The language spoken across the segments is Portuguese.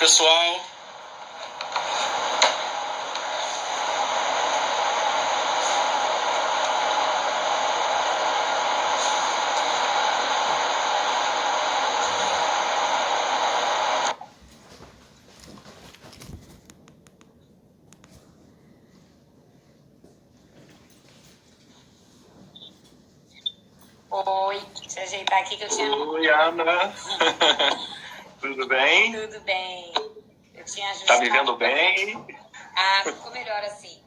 pessoal. Oi, deixa eu ajeitar aqui que eu tinha... Oi, Ana. Tudo bem? Tudo bem. Eu tinha Tá ajustado... me vendo bem? Ah, ficou melhor assim.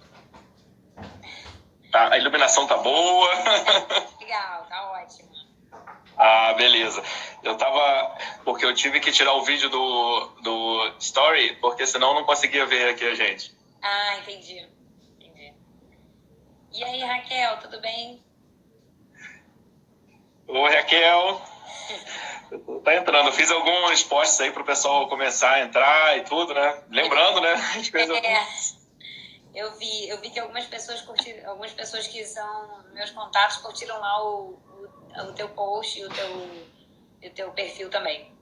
Tá, a iluminação tá boa? Legal, tá ótimo. Ah, beleza. Porque eu tive que tirar o vídeo do Story, porque senão eu não conseguia ver aqui a gente. Ah, entendi. E aí, Raquel, tudo bem? Oi, Raquel. Tá entrando. Eu fiz alguns posts aí pro pessoal começar a entrar e tudo, né? Lembrando, né? A gente fez Eu vi que algumas pessoas curtiram, algumas pessoas que são meus contatos curtiram lá o teu post e o teu perfil também.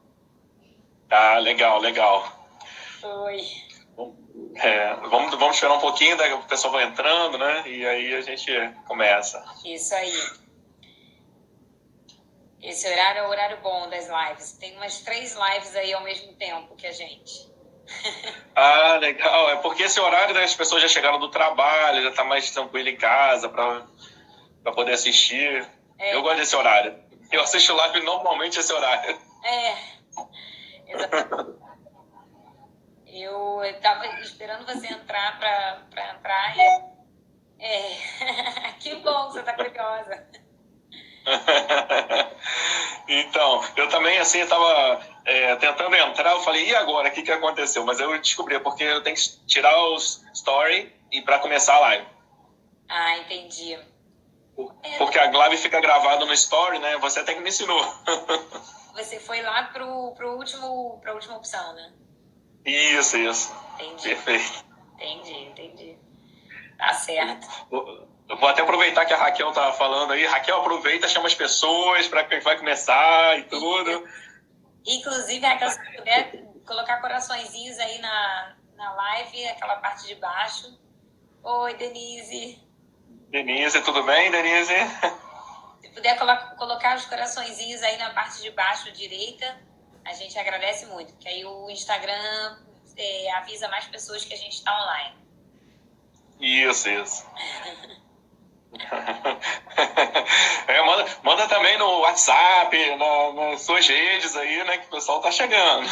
Ah, legal, legal. Oi. Vamos esperar um pouquinho, daí o pessoal vai entrando, né? E aí a gente começa. Isso aí. Esse horário é o horário bom das lives. Tem umas 3 lives aí ao mesmo tempo que a gente. Ah, legal. É porque esse horário, né, as pessoas já chegaram do trabalho, já tá mais tranquilo em casa para poder assistir. Eu gosto desse horário. Eu assisto live normalmente esse horário. Exatamente. Eu tava esperando você entrar pra entrar e... Que bom que você tá curiosa. Então, eu também, assim, eu tava tentando entrar, eu falei, e agora? O que aconteceu? Mas eu descobri, porque eu tenho que tirar os story e para começar a live. Ah, entendi. Porque a live fica gravada no story, né? Você até que me ensinou. Você foi lá pra última opção, né? Isso. Entendi. Perfeito. Entendi. Tá certo. Eu vou até aproveitar que a Raquel tá falando aí. Raquel, aproveita, chama as pessoas para que vai começar e tudo. Inclusive, Raquel, se puder colocar coraçõezinhos aí na live, aquela parte de baixo. Oi, Denise. Denise, tudo bem, Denise? Se puder colocar os coraçõezinhos aí na parte de baixo direita, a gente agradece muito, porque aí o Instagram avisa mais pessoas que a gente está online. Isso. Manda também no WhatsApp, nas suas redes aí, né? Que o pessoal tá chegando.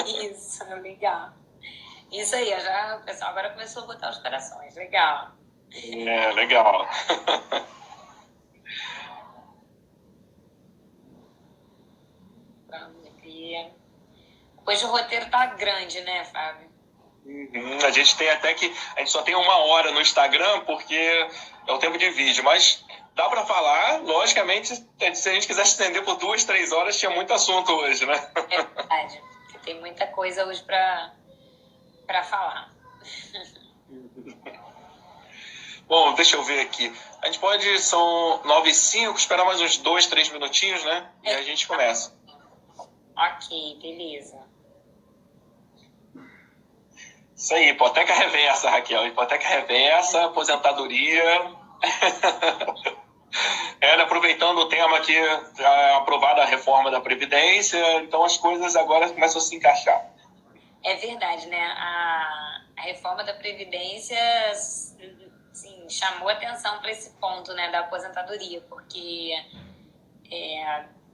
Isso, legal. Isso aí, o pessoal agora começou a botar os corações. Legal. Legal. Vamos ver. Hoje o roteiro tá grande, né, Fábio? A gente tem até que... A gente só tem 1 hora no Instagram, porque é o tempo de vídeo, mas dá para falar, logicamente, se a gente quiser estender por 2, 3 horas, tinha muito assunto hoje, né? É verdade, tem muita coisa hoje para falar. Bom, deixa eu ver aqui. A gente pode, são 9h05, esperar mais uns 2, 3 minutinhos, né? E a gente começa. Ok, beleza. Isso aí, hipoteca reversa, Raquel. Hipoteca reversa, aposentadoria. Aproveitando o tema que já é aprovada a reforma da Previdência, então as coisas agora começam a se encaixar. É verdade, né? A reforma da Previdência, assim, chamou atenção para esse ponto, né, da aposentadoria, porque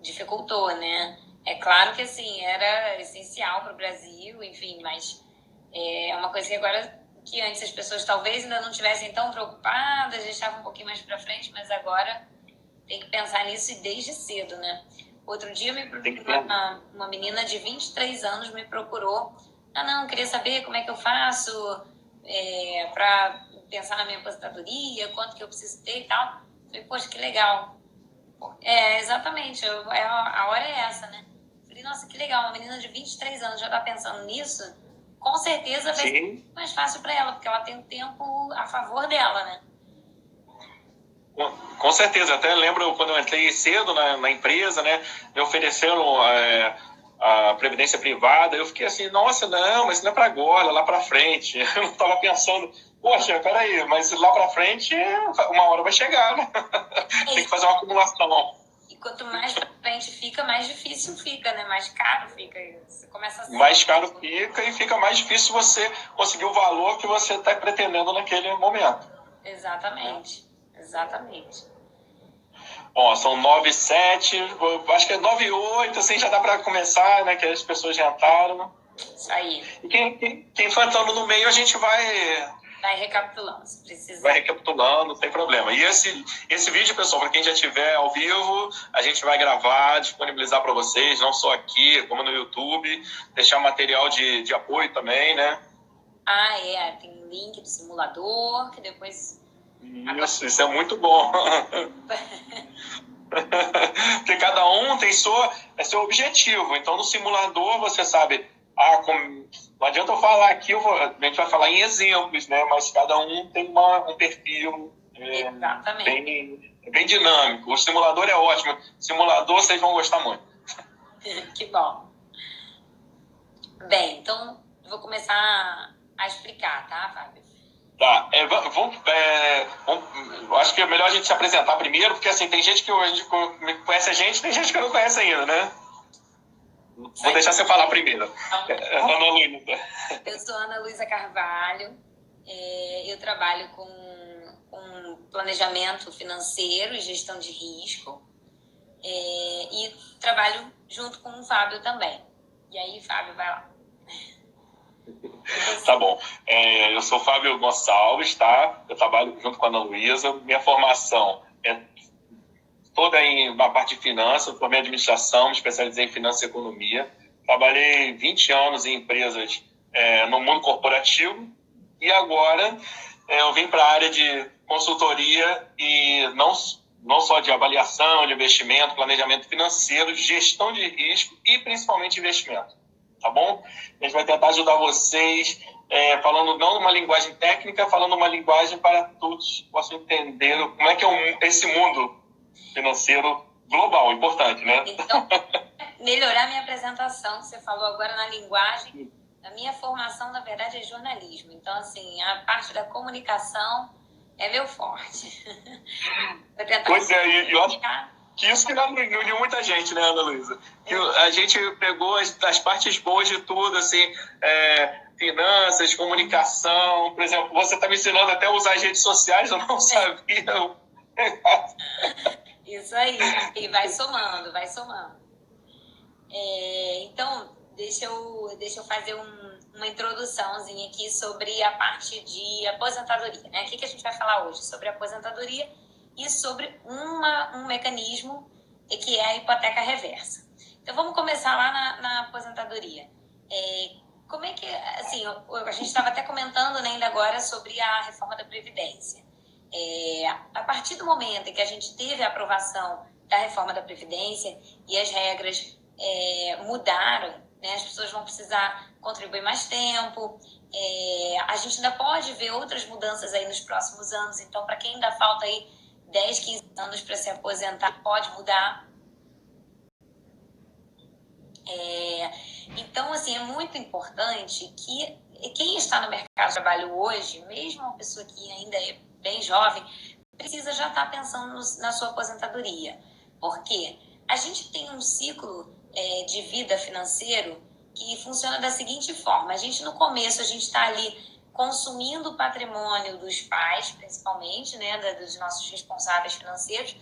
dificultou, né? É claro que, assim, era essencial para o Brasil, enfim, mas é uma coisa que agora, que antes as pessoas talvez ainda não estivessem tão preocupadas, deixavam um pouquinho mais para frente, mas agora tem que pensar nisso e desde cedo, né? Outro dia uma menina de 23 anos me procurou. Não, queria saber como é que eu faço para pensar na minha aposentadoria, quanto que eu preciso ter e tal. Falei, poxa, que legal. Exatamente, a hora é essa, né? Falei, nossa, que legal, uma menina de 23 anos já tá pensando nisso, com certeza vai ser mais fácil para ela, porque ela tem o tempo a favor dela, né? Com certeza, até lembro quando eu entrei cedo na empresa, né? Me ofereceram a previdência privada. Eu fiquei assim, nossa, não, mas não é para agora, lá para frente. Eu não estava pensando, poxa, peraí, mas lá para frente uma hora vai chegar, né? Tem que fazer uma acumulação. E quanto mais pra frente fica, mais difícil fica, né? Mais caro fica. Você começa a mais caro fica e fica mais difícil você conseguir o valor que você está pretendendo naquele momento. Exatamente, exatamente. Bom, são 9h07, acho que é 9h08, assim já dá para começar, né? Que as pessoas já entraram. Isso aí. E quem for entrando no meio, a gente vai recapitulando, se precisar. Vai recapitulando, não tem problema. E esse vídeo, pessoal, para quem já estiver ao vivo, a gente vai gravar, disponibilizar para vocês, não só aqui, como no YouTube, deixar material de apoio também, né? Tem um link do simulador, que depois... Isso é muito bom. Porque cada um tem seu objetivo. Então, no simulador, você sabe... não adianta eu falar aqui, a gente vai falar em exemplos, né? Mas cada um tem um perfil bem dinâmico. O simulador é ótimo. O simulador vocês vão gostar muito. Que bom. Bem, então eu vou começar a explicar, tá, Fábio? Tá, acho que é melhor a gente se apresentar primeiro, porque assim, tem gente que hoje conhece a gente, tem gente que não conhece ainda, né? Vou deixar você falar primeiro. Ana Luísa. Eu sou Ana Luísa Carvalho, eu trabalho com planejamento financeiro e gestão de risco, e trabalho junto com o Fábio também. E aí, Fábio, vai lá. Tá bom. Eu sou Fábio Gonçalves, tá? Eu trabalho junto com a Ana Luísa. Minha formação é toda na parte de finanças, formei em administração, me especializei em finanças e economia. Trabalhei 20 anos em empresas no mundo corporativo e agora eu vim para a área de consultoria e não só de avaliação, de investimento, planejamento financeiro, gestão de risco e principalmente investimento. Tá bom? A gente vai tentar ajudar vocês falando não uma linguagem técnica, falando uma linguagem para todos possam entender como é que é esse mundo financeiro global, importante, né? Então, melhorar minha apresentação, você falou agora na linguagem. A minha formação, na verdade, é jornalismo. Então, assim, a parte da comunicação é meu forte. Pois é, e eu acho que isso que uniu muita gente, né, Ana Luísa? Que a gente pegou as partes boas de tudo, assim, finanças, comunicação. Por exemplo, você está me ensinando até a usar as redes sociais, eu não sabia. Isso aí, e vai somando, vai somando. Então, deixa eu fazer uma introduçãozinha aqui sobre a parte de aposentadoria, né? O que a gente vai falar hoje? Sobre aposentadoria e sobre um mecanismo que é a hipoteca reversa. Então, vamos começar lá na aposentadoria. Como é que, assim, a gente estava até comentando, né, ainda agora sobre a reforma da Previdência. A partir do momento em que a gente teve a aprovação da reforma da Previdência e as regras mudaram, né, as pessoas vão precisar contribuir mais tempo, a gente ainda pode ver outras mudanças aí nos próximos anos, então para quem ainda falta aí 10, 15 anos para se aposentar, pode mudar. Então, assim, é muito importante que quem está no mercado de trabalho hoje, mesmo uma pessoa que ainda é bem jovem, precisa já estar pensando na sua aposentadoria. Por quê? A gente tem um ciclo de vida financeiro que funciona da seguinte forma. A gente, no começo, a gente está ali consumindo o patrimônio dos pais, principalmente, né, dos nossos responsáveis financeiros.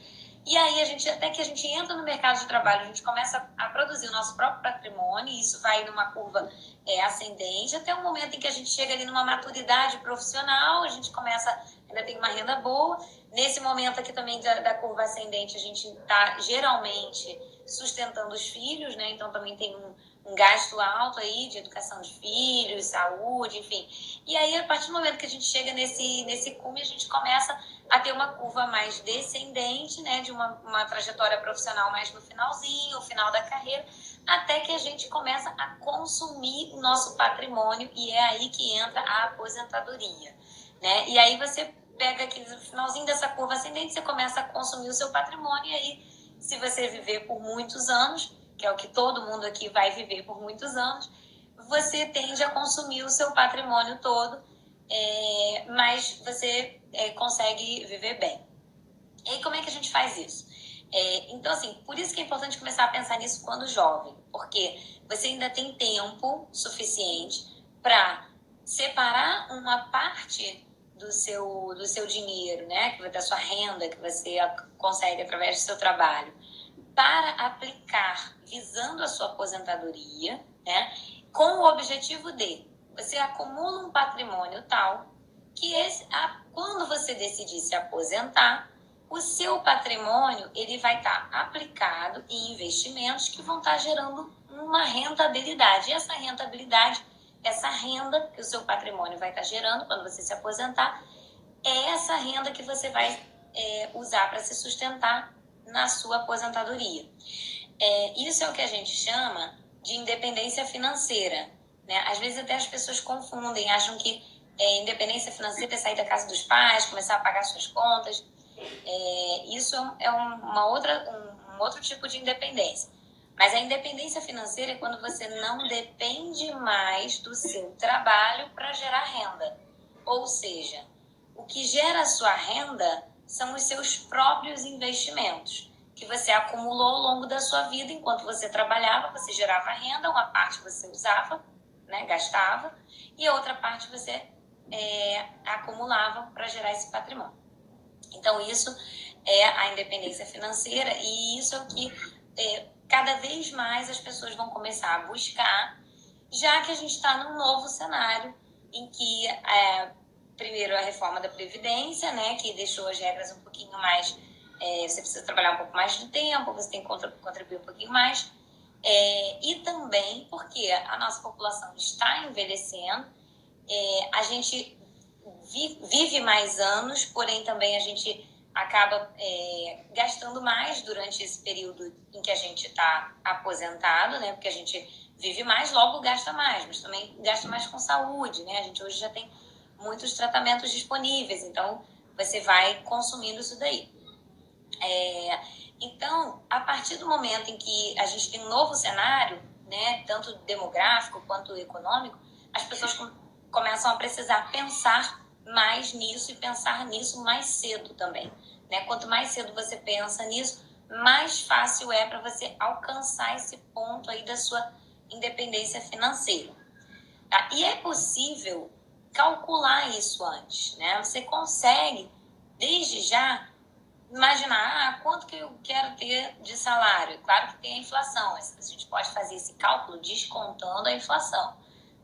E aí, até que a gente entra no mercado de trabalho, a gente começa a produzir o nosso próprio patrimônio, e isso vai numa curva ascendente, até o momento em que a gente chega ali numa maturidade profissional, a gente ainda tem uma renda boa. Nesse momento aqui também da curva ascendente, a gente está geralmente sustentando os filhos, né? Então também tem um gasto alto aí de educação de filhos, saúde, enfim. E aí, a partir do momento que a gente chega nesse cume, a gente começa a ter uma curva mais descendente, né, de uma trajetória profissional mais no finalzinho, o final da carreira, até que a gente começa a consumir o nosso patrimônio, e é aí que entra a aposentadoria, né? E aí você pega aquele finalzinho dessa curva ascendente, você começa a consumir o seu patrimônio, e aí, se você viver por muitos anos, que é o que todo mundo aqui vai viver por muitos anos, você tende a consumir o seu patrimônio todo, mas você consegue viver bem. E aí, como é que a gente faz isso? Então, assim, por isso que é importante começar a pensar nisso quando jovem, porque você ainda tem tempo suficiente para separar uma parte do seu dinheiro, né, da sua renda que você consegue através do seu trabalho, para aplicar visando a sua aposentadoria, né, com o objetivo de você acumula um patrimônio tal que quando você decidir se aposentar, o seu patrimônio ele vai estar aplicado em investimentos que vão estar gerando uma rentabilidade. E essa rentabilidade, essa renda que o seu patrimônio vai estar gerando quando você se aposentar, é essa renda que você vai usar para se sustentar na sua aposentadoria. Isso é o que a gente chama de independência financeira, né? Às vezes até as pessoas confundem, acham que independência financeira é sair da casa dos pais, começar a pagar suas contas. Isso é um outro tipo de independência. Mas a independência financeira é quando você não depende mais do seu trabalho para gerar renda. Ou seja, o que gera a sua renda são os seus próprios investimentos, que você acumulou ao longo da sua vida. Enquanto você trabalhava, você gerava renda, uma parte você usava, né, gastava, e a outra parte você acumulava para gerar esse patrimônio. Então, isso é a independência financeira, e isso é o que cada vez mais as pessoas vão começar a buscar, já que a gente está num novo cenário em que, primeiro, a reforma da Previdência, né, que deixou as regras um pouquinho mais... você precisa trabalhar um pouco mais de tempo, você tem que contribuir um pouquinho mais, e também porque a nossa população está envelhecendo, a gente vive mais anos, porém também a gente acaba gastando mais durante esse período em que a gente está aposentado, né? Porque a gente vive mais, logo gasta mais, mas também gasta mais com saúde, né? A gente hoje já tem muitos tratamentos disponíveis, então você vai consumindo isso daí. Então, a partir do momento em que a gente tem um novo cenário, né, tanto demográfico quanto econômico, as pessoas começam a precisar pensar mais nisso e pensar nisso mais cedo também, né? Quanto mais cedo você pensa nisso, mais fácil é para você alcançar esse ponto aí da sua independência financeira. Tá? E é possível calcular isso antes, né? Você consegue, desde já, imaginar quanto que eu quero ter de salário. Claro que tem a inflação, a gente pode fazer esse cálculo descontando a inflação,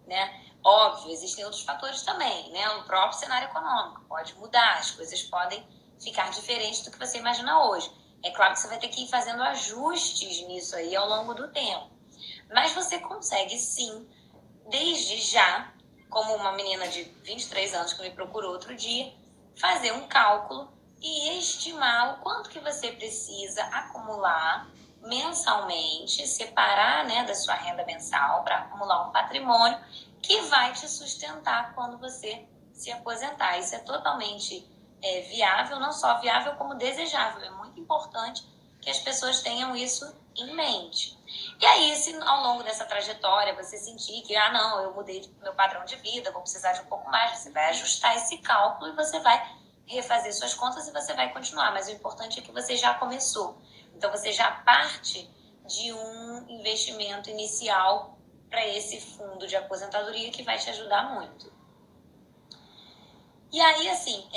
né? Óbvio, existem outros fatores também, né? O próprio cenário econômico pode mudar, as coisas podem ficar diferentes do que você imagina hoje. É claro que você vai ter que ir fazendo ajustes nisso aí ao longo do tempo. Mas você consegue sim, desde já, como uma menina de 23 anos que me procurou outro dia, fazer um cálculo e estimar o quanto que você precisa acumular mensalmente, separar, né, da sua renda mensal para acumular um patrimônio que vai te sustentar quando você se aposentar. Isso é totalmente viável, não só viável como desejável. É muito importante que as pessoas tenham isso em mente. E aí, se ao longo dessa trajetória você sentir que, não, eu mudei meu padrão de vida, vou precisar de um pouco mais, você vai ajustar esse cálculo e você vai refazer suas contas e você vai continuar. Mas o importante é que você já começou. Então, você já parte de um investimento inicial para esse fundo de aposentadoria que vai te ajudar muito. E aí, assim,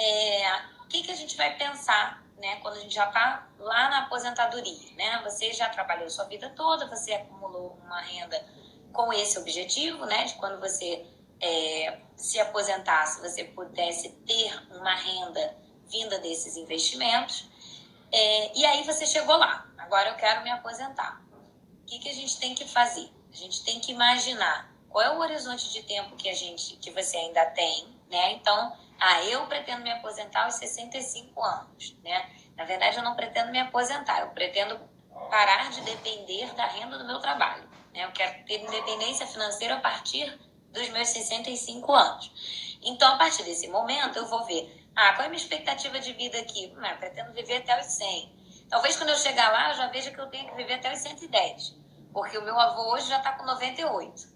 o que a gente vai pensar, né, quando a gente já está lá na aposentadoria, né? Você já trabalhou sua vida toda, você acumulou uma renda com esse objetivo, né, de quando você se aposentasse, você pudesse ter uma renda vinda desses investimentos. E aí você chegou lá, agora eu quero me aposentar. O que a gente tem que fazer? A gente tem que imaginar qual é o horizonte de tempo que você ainda tem, né? Então, eu pretendo me aposentar aos 65 anos, né? Na verdade, eu não pretendo me aposentar, eu pretendo parar de depender da renda do meu trabalho, né? Eu quero ter independência financeira a partir dos meus 65 anos. Então, a partir desse momento, eu vou ver, qual é a minha expectativa de vida aqui? Eu pretendo viver até os 100. Talvez quando eu chegar lá, eu já veja que eu tenho que viver até os 110. porque o meu avô hoje já está com 98.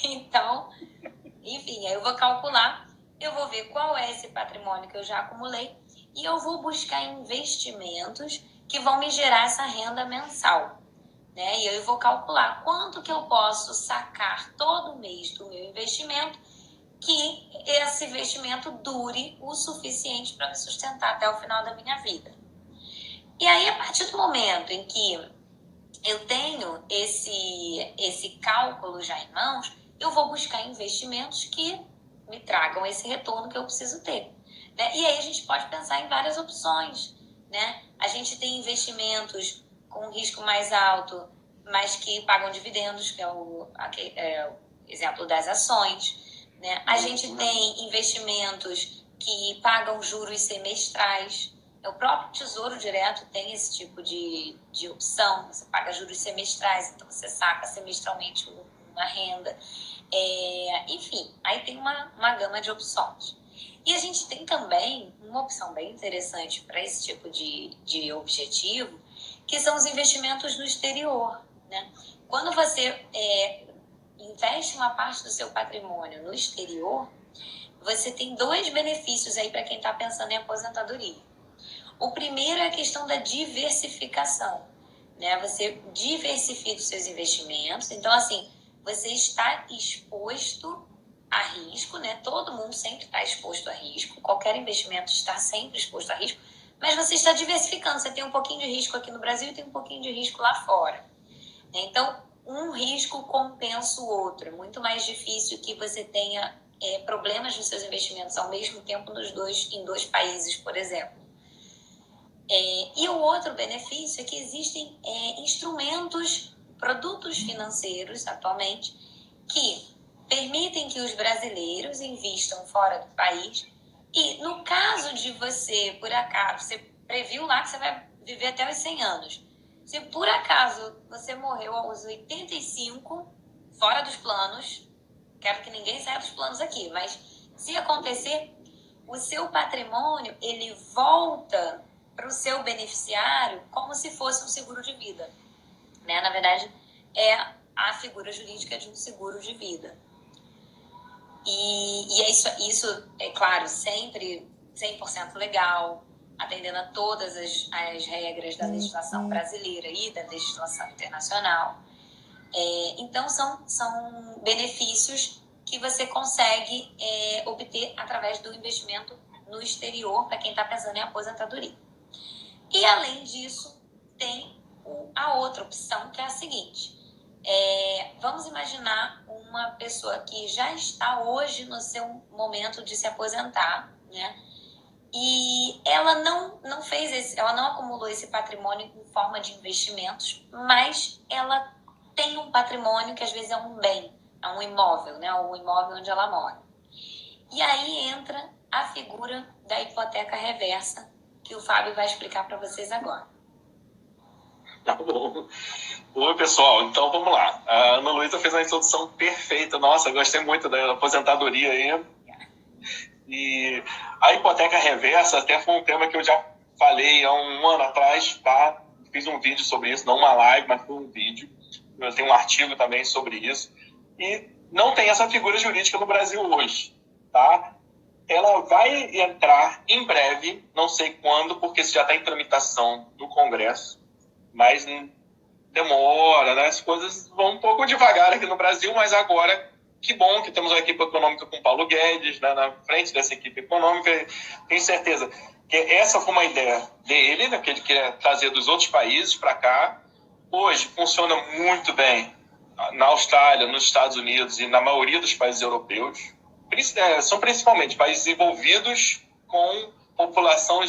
Então, enfim, aí eu vou calcular, eu vou ver qual é esse patrimônio que eu já acumulei e eu vou buscar investimentos que vão me gerar essa renda mensal, né? E aí eu vou calcular quanto que eu posso sacar todo mês do meu investimento, que esse investimento dure o suficiente para me sustentar até o final da minha vida. E aí, a partir do momento em que eu tenho esse cálculo já em mãos, eu vou buscar investimentos que me tragam esse retorno que eu preciso ter, né? E aí a gente pode pensar em várias opções, né? A gente tem investimentos com risco mais alto, mas que pagam dividendos, que é o exemplo das ações, né? A gente tem investimentos que pagam juros semestrais. O próprio Tesouro Direto tem esse tipo de opção. Você paga juros semestrais, então você saca semestralmente uma renda. Enfim, aí tem uma gama de opções. E a gente tem também uma opção bem interessante para esse tipo de objetivo, que são os investimentos no exterior, né? Quando você investe uma parte do seu patrimônio no exterior, você tem 2 benefícios aí para quem está pensando em aposentadoria. O primeiro é a questão da diversificação, né? Você diversifica os seus investimentos. Então, assim, você está exposto a risco, né? Todo mundo sempre está exposto a risco. Qualquer investimento está sempre exposto a risco. Mas você está diversificando. Você tem um pouquinho de risco aqui no Brasil e tem um pouquinho de risco lá fora. Então, um risco compensa o outro. É muito mais difícil que você tenha problemas nos seus investimentos ao mesmo tempo em 2 países, por exemplo. E o outro benefício é que existem instrumentos, produtos financeiros atualmente, que permitem que os brasileiros invistam fora do país. E no caso de você, por acaso, você previu lá que você vai viver até os 100 anos. Se por acaso você morreu aos 85, fora dos planos, quero que ninguém saia dos planos aqui, mas se acontecer, o seu patrimônio, ele volta para o seu beneficiário como se fosse um seguro de vida, né? Na verdade, é a figura jurídica de um seguro de vida. E isso é claro, sempre 100% legal, atendendo a todas as regras da legislação brasileira e da legislação internacional. Então, são benefícios que você consegue obter através do investimento no exterior, para quem está pensando em aposentadoria. E, além disso, tem a outra opção, que é a seguinte. Vamos imaginar uma pessoa que já está hoje no seu momento de se aposentar, né? E ela não fez ela não acumulou esse patrimônio em forma de investimentos, mas ela tem um patrimônio que às vezes é um bem, é um imóvel, né? O imóvel onde ela mora. E aí entra a figura da hipoteca reversa, que o Fábio vai explicar para vocês agora. Tá bom. Oi, pessoal. Então, vamos lá. A Ana Luísa fez uma introdução perfeita. Nossa, gostei muito da aposentadoria aí. E a hipoteca reversa até foi um tema que eu já falei há um ano atrás, tá? Fiz um vídeo sobre isso, não uma live, mas foi um vídeo. Eu tenho um artigo também sobre isso. E não tem essa figura jurídica no Brasil hoje, tá? Ela vai entrar em breve, não sei quando, porque isso já está em tramitação no Congresso, mas demora, né? As coisas vão um pouco devagar aqui no Brasil, mas agora, que bom que temos uma equipe econômica com Paulo Guedes, né, na frente dessa equipe econômica. Tenho certeza que essa foi uma ideia dele, né, que ele queria trazer dos outros países para cá. Hoje funciona muito bem na Austrália, nos Estados Unidos e na maioria dos países europeus. São principalmente países envolvidos com população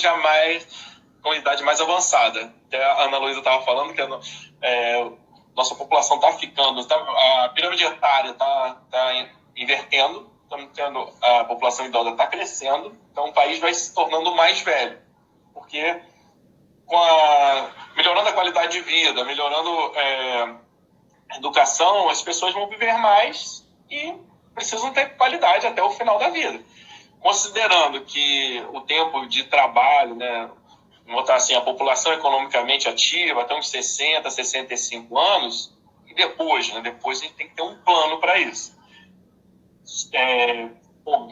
com idade mais avançada. Até a Ana Luísa estava falando que nossa população está ficando, a pirâmide etária está invertendo, a população idosa está crescendo, então o país vai se tornando mais velho, porque melhorando a qualidade de vida, melhorando a educação, as pessoas vão viver mais e precisam ter qualidade até o final da vida. Considerando que o tempo de trabalho, né, vamos botar assim, a população economicamente ativa até uns 60, 65 anos, depois, né? Depois a gente tem que ter um plano para isso.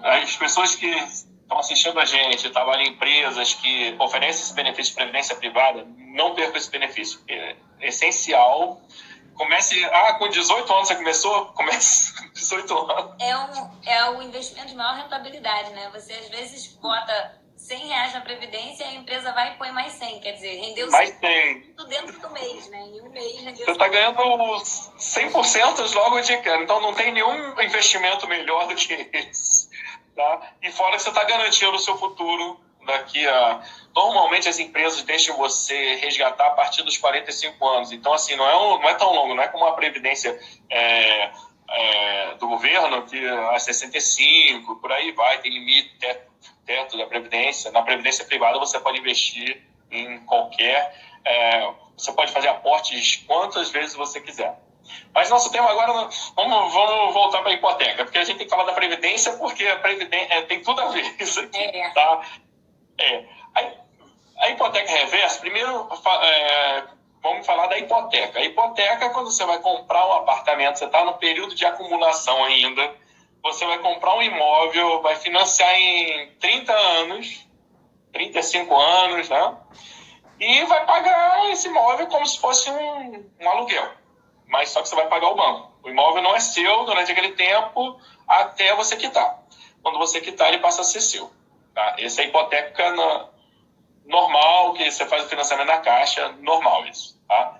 As pessoas que estão assistindo a gente, trabalham em empresas que oferecem esse benefício de previdência privada, não percam esse benefício. É essencial. Comece... com 18 anos você começou? Comece com 18 anos. É o investimento de maior rentabilidade, né? Você, às vezes, bota R$100 na Previdência e a empresa vai e põe mais 100. Quer dizer, rendeu mais 100 dentro do mês, né? Em um mês rendeu você está ganhando 100% logo de cara. Então, não tem nenhum investimento melhor do que esse. Tá? E fora que você está garantindo o seu futuro daqui a... Normalmente, as empresas deixam você resgatar a partir dos 45 anos. Então, assim, não é tão longo. Não é como a Previdência do governo, que é 65, por aí vai. Tem limite, teto da Previdência. Na Previdência privada, você pode investir em qualquer... você pode fazer aportes quantas vezes você quiser. Mas nosso tema agora, vamos voltar para a hipoteca, porque a gente tem que falar da Previdência, porque a Previdência tem tudo a ver isso aqui. Tá? A hipoteca reversa, primeiro vamos falar da hipoteca. A hipoteca é quando você vai comprar um apartamento, você está no período de acumulação ainda, você vai comprar um imóvel, vai financiar em 30 anos, 35 anos, né? E vai pagar esse imóvel como se fosse um aluguel. Mas só que você vai pagar o banco. O imóvel não é seu durante aquele tempo até você quitar. Quando você quitar, ele passa a ser seu. Tá? Essa é a hipoteca normal, que você faz o financiamento na Caixa, normal isso. Tá?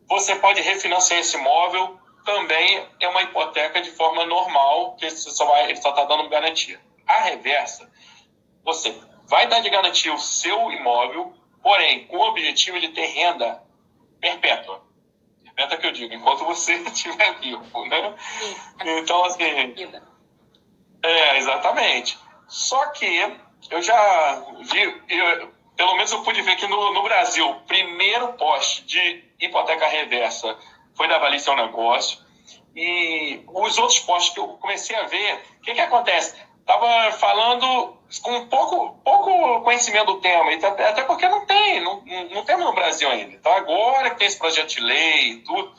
Você pode refinanciar esse imóvel, também é uma hipoteca de forma normal, que ele só está dando garantia. A reversa, você vai dar de garantia o seu imóvel, porém, com o objetivo de ter renda perpétua. Perpétua que eu digo, enquanto você estiver vivo, né? Então, assim... exatamente. Só que eu já vi... pelo menos eu pude ver que no Brasil, o primeiro poste de hipoteca reversa foi da Valide Seu Negócio. E os outros postes que eu comecei a ver, o que acontece? Estava falando com pouco conhecimento do tema, até porque não temos no Brasil ainda. Então, agora que tem esse projeto de lei e tudo,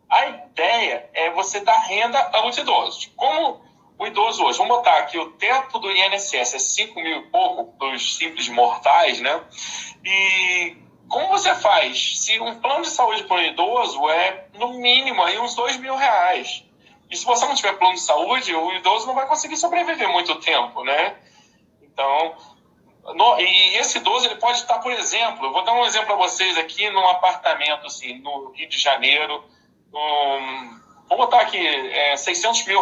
a ideia é você dar renda aos idosos. Como o idoso hoje, vamos botar aqui, o teto do INSS é 5 mil e pouco dos simples mortais, né? E como você faz? Se um plano de saúde para um idoso é, no mínimo, aí uns R$2.000. E se você não tiver plano de saúde, o idoso não vai conseguir sobreviver muito tempo, né? Então, e esse idoso, ele pode estar, por exemplo, eu vou dar um exemplo para vocês aqui, num apartamento, assim, no Rio de Janeiro, vou botar aqui, R$600 mil,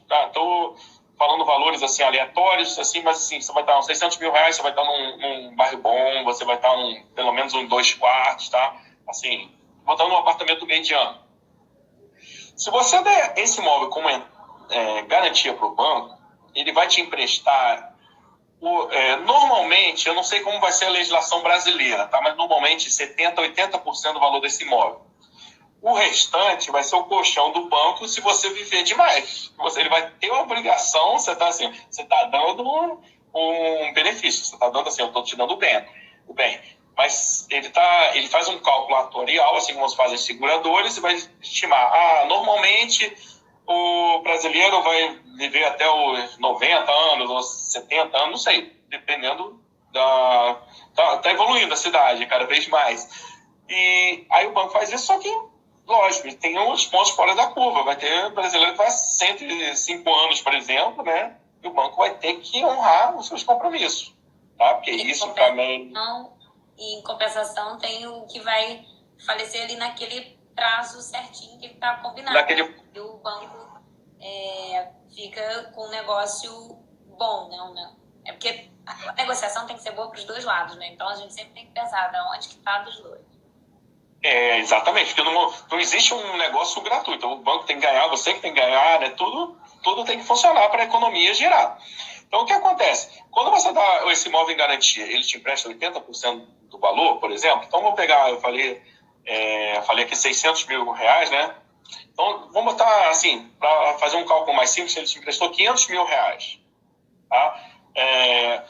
tá? Estou falando valores, assim, aleatórios, assim, mas, assim, você vai estar uns R$600 mil, você vai estar num bairro bom, você vai estar pelo menos 2 quartos, tá? Assim, botando num apartamento mediano. Se você der esse imóvel como garantia para o banco, ele vai te emprestar, normalmente, eu não sei como vai ser a legislação brasileira, tá? Mas normalmente 70%, 80% do valor desse imóvel. O restante vai ser o colchão do banco se você viver demais. Ele vai ter uma obrigação, você está dando um benefício, você está dando assim, eu estou te dando o bem. Mas ele faz um cálculo atuarial, assim como fazem os seguradores, e vai estimar, normalmente o brasileiro vai viver até os 90 anos, ou 70 anos, não sei, dependendo da... Tá evoluindo a cidade cada vez mais. E aí o banco faz isso, só que, lógico, tem uns pontos fora da curva. Vai ter brasileiro que vai 105 anos, por exemplo, né? E o banco vai ter que honrar os seus compromissos, tá? Porque isso também... E em compensação tem o que vai falecer ali naquele prazo certinho que ele está combinado. E o banco fica com um negócio bom, não. É porque a negociação tem que ser boa para os dois lados, né? Então a gente sempre tem que pensar de onde que está dos dois. Exatamente, porque não existe um negócio gratuito. O banco tem que ganhar, você que tem que ganhar, né? Tudo tem que funcionar para a economia girar. Então, o que acontece? Quando você dá esse imóvel em garantia, ele te empresta 80% do valor, por exemplo. Então, vamos pegar, eu falei aqui R$600 mil, né? Então, vamos botar assim, para fazer um cálculo mais simples, ele te emprestou R$500 mil. Tá?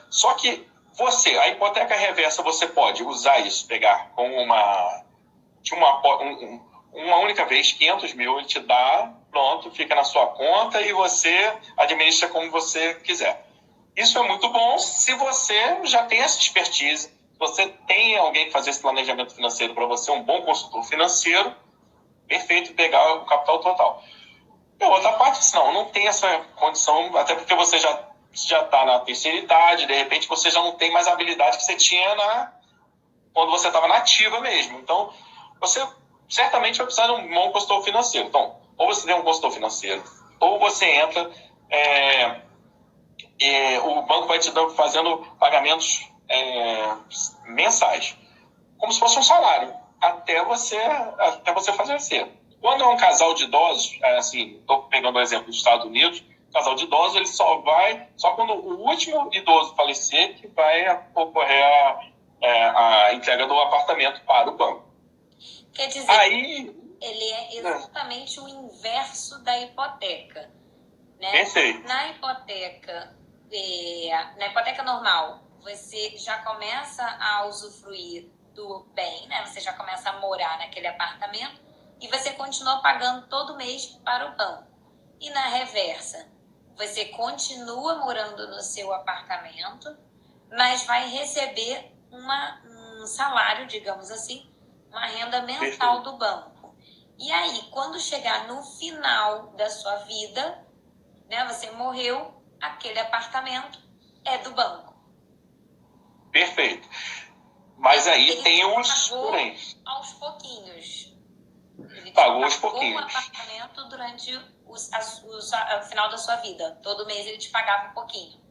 Só que a hipoteca reversa, você pode usar isso, pegar com uma única vez, 500 mil, ele te dá, pronto, fica na sua conta e você administra como você quiser. Isso é muito bom se você já tem essa expertise, se você tem alguém que fazer esse planejamento financeiro para você, um bom consultor financeiro, perfeito, pegar o capital total. E a outra parte, não tem essa condição, até porque você já está na terceira idade, de repente você já não tem mais a habilidade que você tinha quando você estava na ativa mesmo. Então, você certamente vai precisar de um bom consultor financeiro. Então, ou você tem um consultor financeiro, ou você entra, o banco vai te fazendo pagamentos mensais, como se fosse um salário, até você fazer. Quando é um casal de idosos, estou pegando o exemplo dos Estados Unidos, casal de idosos, ele só quando o último idoso falecer que vai ocorrer a entrega do apartamento para o banco. Quer dizer, ele é exatamente o inverso da hipoteca, né? Perfeito. Na hipoteca normal, você já começa a usufruir do bem, né? Você já começa a morar naquele apartamento e você continua pagando todo mês para o banco. E na reversa, você continua morando no seu apartamento, mas vai receber um salário, digamos assim, uma renda mensal do banco. E aí, quando chegar no final da sua vida, né, você morreu, aquele apartamento é do banco. Perfeito. Mas aí tem os porém. Aos pouquinhos. Ele pagou aos pouquinhos. O apartamento durante o final da sua vida. Todo mês ele te pagava um pouquinho.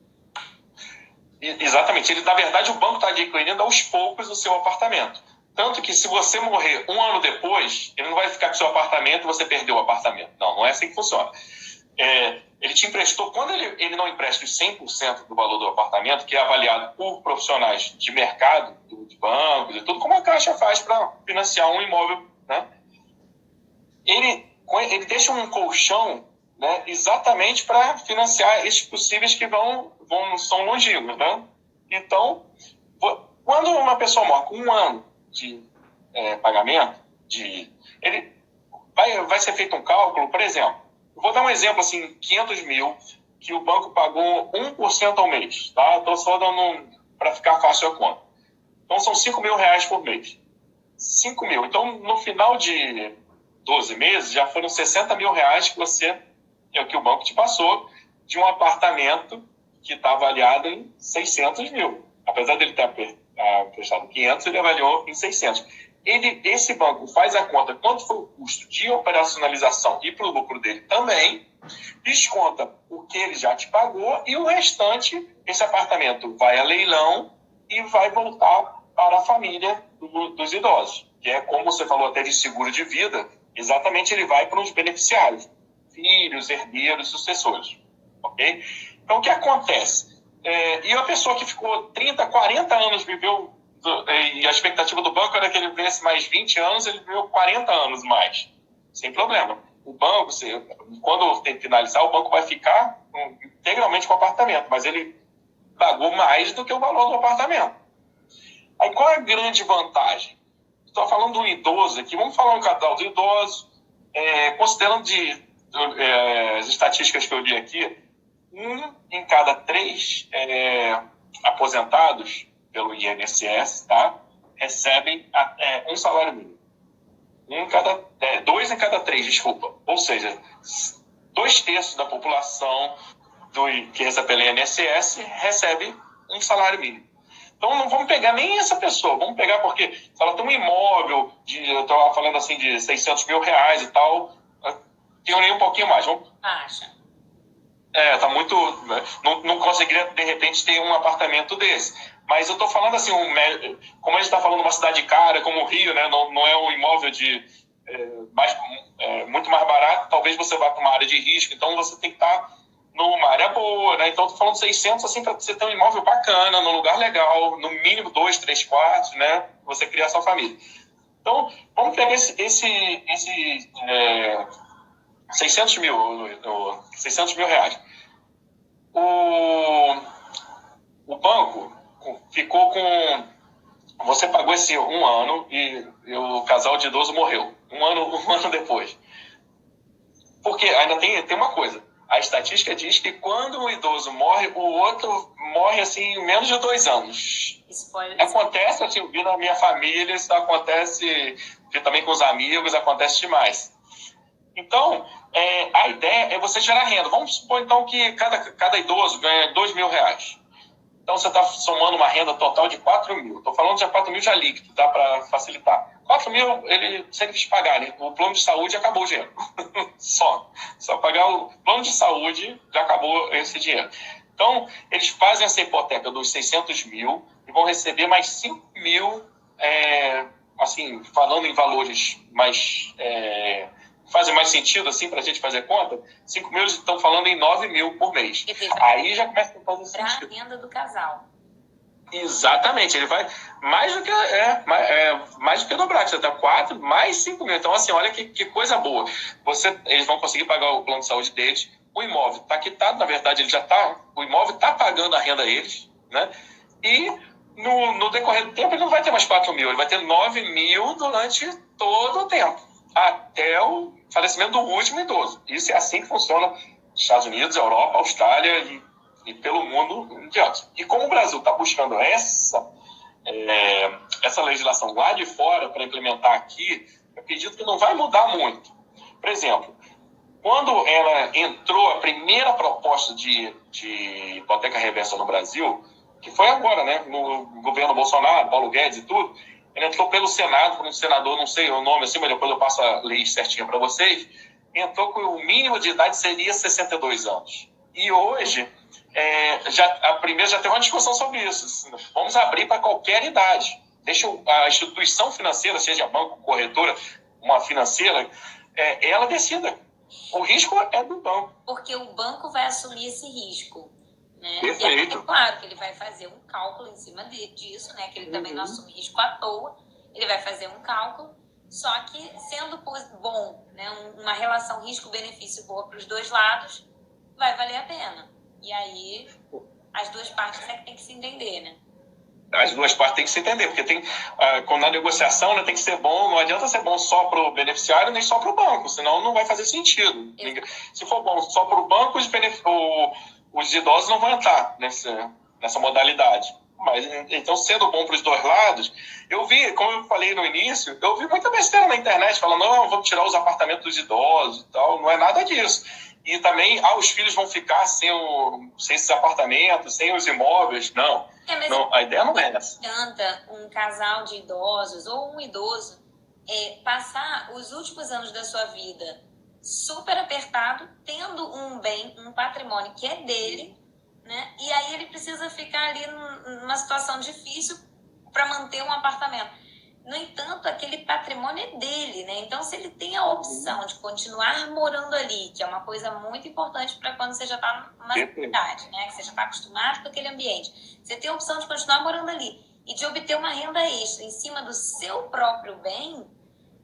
Exatamente. Na verdade, o banco está adquirindo aos poucos o seu apartamento. Tanto que se você morrer um ano depois, ele não vai ficar com o seu apartamento e você perdeu o apartamento. Não é assim que funciona. Ele te emprestou, quando ele não empresta os 100% do valor do apartamento, que é avaliado por profissionais de mercado, de bancos e tudo, como a Caixa faz para financiar um imóvel, né? Ele deixa um colchão, né, exatamente para financiar esses possíveis que são longínquos, né? Então, quando uma pessoa morre com um ano de pagamento, ele vai ser feito um cálculo, por exemplo, eu vou dar um exemplo, 500 mil, que o banco pagou 1% ao mês, tá? Estou só dando para ficar fácil a conta. Então, são 5 mil reais por mês. 5 mil. Então, no final de 12 meses, já foram 60 mil reais que o banco te passou de um apartamento que está avaliado em 600 mil. Apesar dele ter prestado 500, ele avaliou em 600. Esse banco faz a conta quanto foi o custo de operacionalização e para o lucro dele também, desconta o que ele já te pagou e o restante, esse apartamento vai a leilão e vai voltar para a família dos idosos, que é, como você falou até de seguro de vida, exatamente ele vai para os beneficiários, filhos, herdeiros, sucessores. Ok? Então, o que acontece? E a pessoa que ficou 30, 40 anos viveu, e a expectativa do banco era que ele vivesse mais 20 anos, ele viveu 40 anos mais, sem problema. O banco, quando finalizar, o banco vai ficar integralmente com o apartamento, mas ele pagou mais do que o valor do apartamento. Aí, qual é a grande vantagem? Estou falando do idoso aqui, vamos falar um casal de idosos, considerando as estatísticas que eu li aqui, 1 em cada 3 aposentados pelo INSS, tá, recebem um salário mínimo. 2 em cada 3, desculpa. Ou seja, 2/3 da população que recebe pelo INSS recebe um salário mínimo. Então, não vamos pegar nem essa pessoa, vamos pegar porque se ela tem um imóvel, eu estava falando de 600 mil reais e tal, tem nem um pouquinho mais. Acha. Tá muito... Não conseguiria, de repente, ter um apartamento desse. Mas eu estou falando como a gente está falando uma cidade cara, como o Rio, né, não é um imóvel muito mais barato, talvez você vá para uma área de risco, então você tem que estar numa área boa, né? Então, estou falando 600, para você ter um imóvel bacana, num lugar legal, no mínimo 2, 3 quartos, né? Você criar sua família. Então, vamos pegar esse 600 mil reais. O banco ficou com você pagou esse um ano e o casal de idoso morreu. Um ano depois. Porque ainda tem uma coisa. A estatística diz que quando um idoso morre, o outro morre assim em menos de 2 anos. Acontece, assim, eu vi na minha família, isso acontece também com os amigos, acontece demais. Então, a ideia é você gerar renda. Vamos supor, então, que cada idoso ganha R$2.000. Então, você está somando uma renda total de 4.000. Estou falando de 4.000 já líquido, tá? Para facilitar. 4.000, se ele pagar, o plano de saúde acabou o dinheiro. Só pagar o plano de saúde já acabou esse dinheiro. Então, eles fazem essa hipoteca dos 600 mil e vão receber mais 5.000, assim, falando em valores mais... fazem mais sentido, assim, para a gente fazer conta, 5.000 eles estão falando em 9.000 por mês. Aí já começa a fazer sentido. Para a renda do casal. Exatamente, ele vai mais do que mais do que dobrar, você tá 4 mais 5.000. Então, assim, olha que coisa boa. Eles vão conseguir pagar o plano de saúde deles, o imóvel está quitado, na verdade, o imóvel está pagando a renda a eles, né? E no decorrer do tempo ele não vai ter mais 4.000, ele vai ter 9.000 durante todo o tempo, até o falecimento do último idoso. Isso é assim que funciona nos Estados Unidos, Europa, Austrália e pelo mundo em diante. E como o Brasil está buscando essa legislação lá de fora para implementar aqui, eu acredito que não vai mudar muito. Por exemplo, quando ela entrou a primeira proposta de hipoteca reversa no Brasil, que foi agora, né, no governo Bolsonaro, Paulo Guedes e tudo, ele entrou pelo Senado, como senador, não sei o nome assim, mas depois eu passo a lei certinha para vocês, entrou com o mínimo de idade seria 62 anos. E hoje, a primeira já tem uma discussão sobre isso. Vamos abrir para qualquer idade. Deixa a instituição financeira, seja banco, corretora, uma financeira, ela decida. O risco é do banco. Porque o banco vai assumir esse risco. Né? Perfeito. E é claro que ele vai fazer um cálculo em cima disso, né? Que ele também não assume risco à toa. Ele vai fazer um cálculo, só que sendo bom, né? Uma relação risco-benefício boa para os dois lados, vai valer a pena. E aí, as duas partes é que tem que se entender, né? As duas partes têm que se entender, porque quando a negociação, né, tem que ser bom, não adianta ser bom só para o beneficiário nem só para o banco, senão não vai fazer sentido. Se for bom só para o banco, os idosos não vão entrar nessa modalidade. Mas, então, sendo bom para os dois lados, eu vi, como eu falei no início, eu vi muita besteira na internet falando, não, vamos tirar os apartamentos dos idosos e tal, não é nada disso. E também, os filhos vão ficar sem esses apartamentos, sem os imóveis. Não, a ideia não é essa. Não adianta um casal de idosos ou um idoso passar os últimos anos da sua vida super apertado, tendo um bem, um patrimônio que é dele, né? E aí ele precisa ficar ali numa situação difícil para manter um apartamento. No entanto, aquele patrimônio é dele, né? Então, se ele tem a opção de continuar morando ali, que é uma coisa muito importante para quando você já está numa cidade, né? Que você já está acostumado com aquele ambiente. Você tem a opção de continuar morando ali e de obter uma renda extra em cima do seu próprio bem,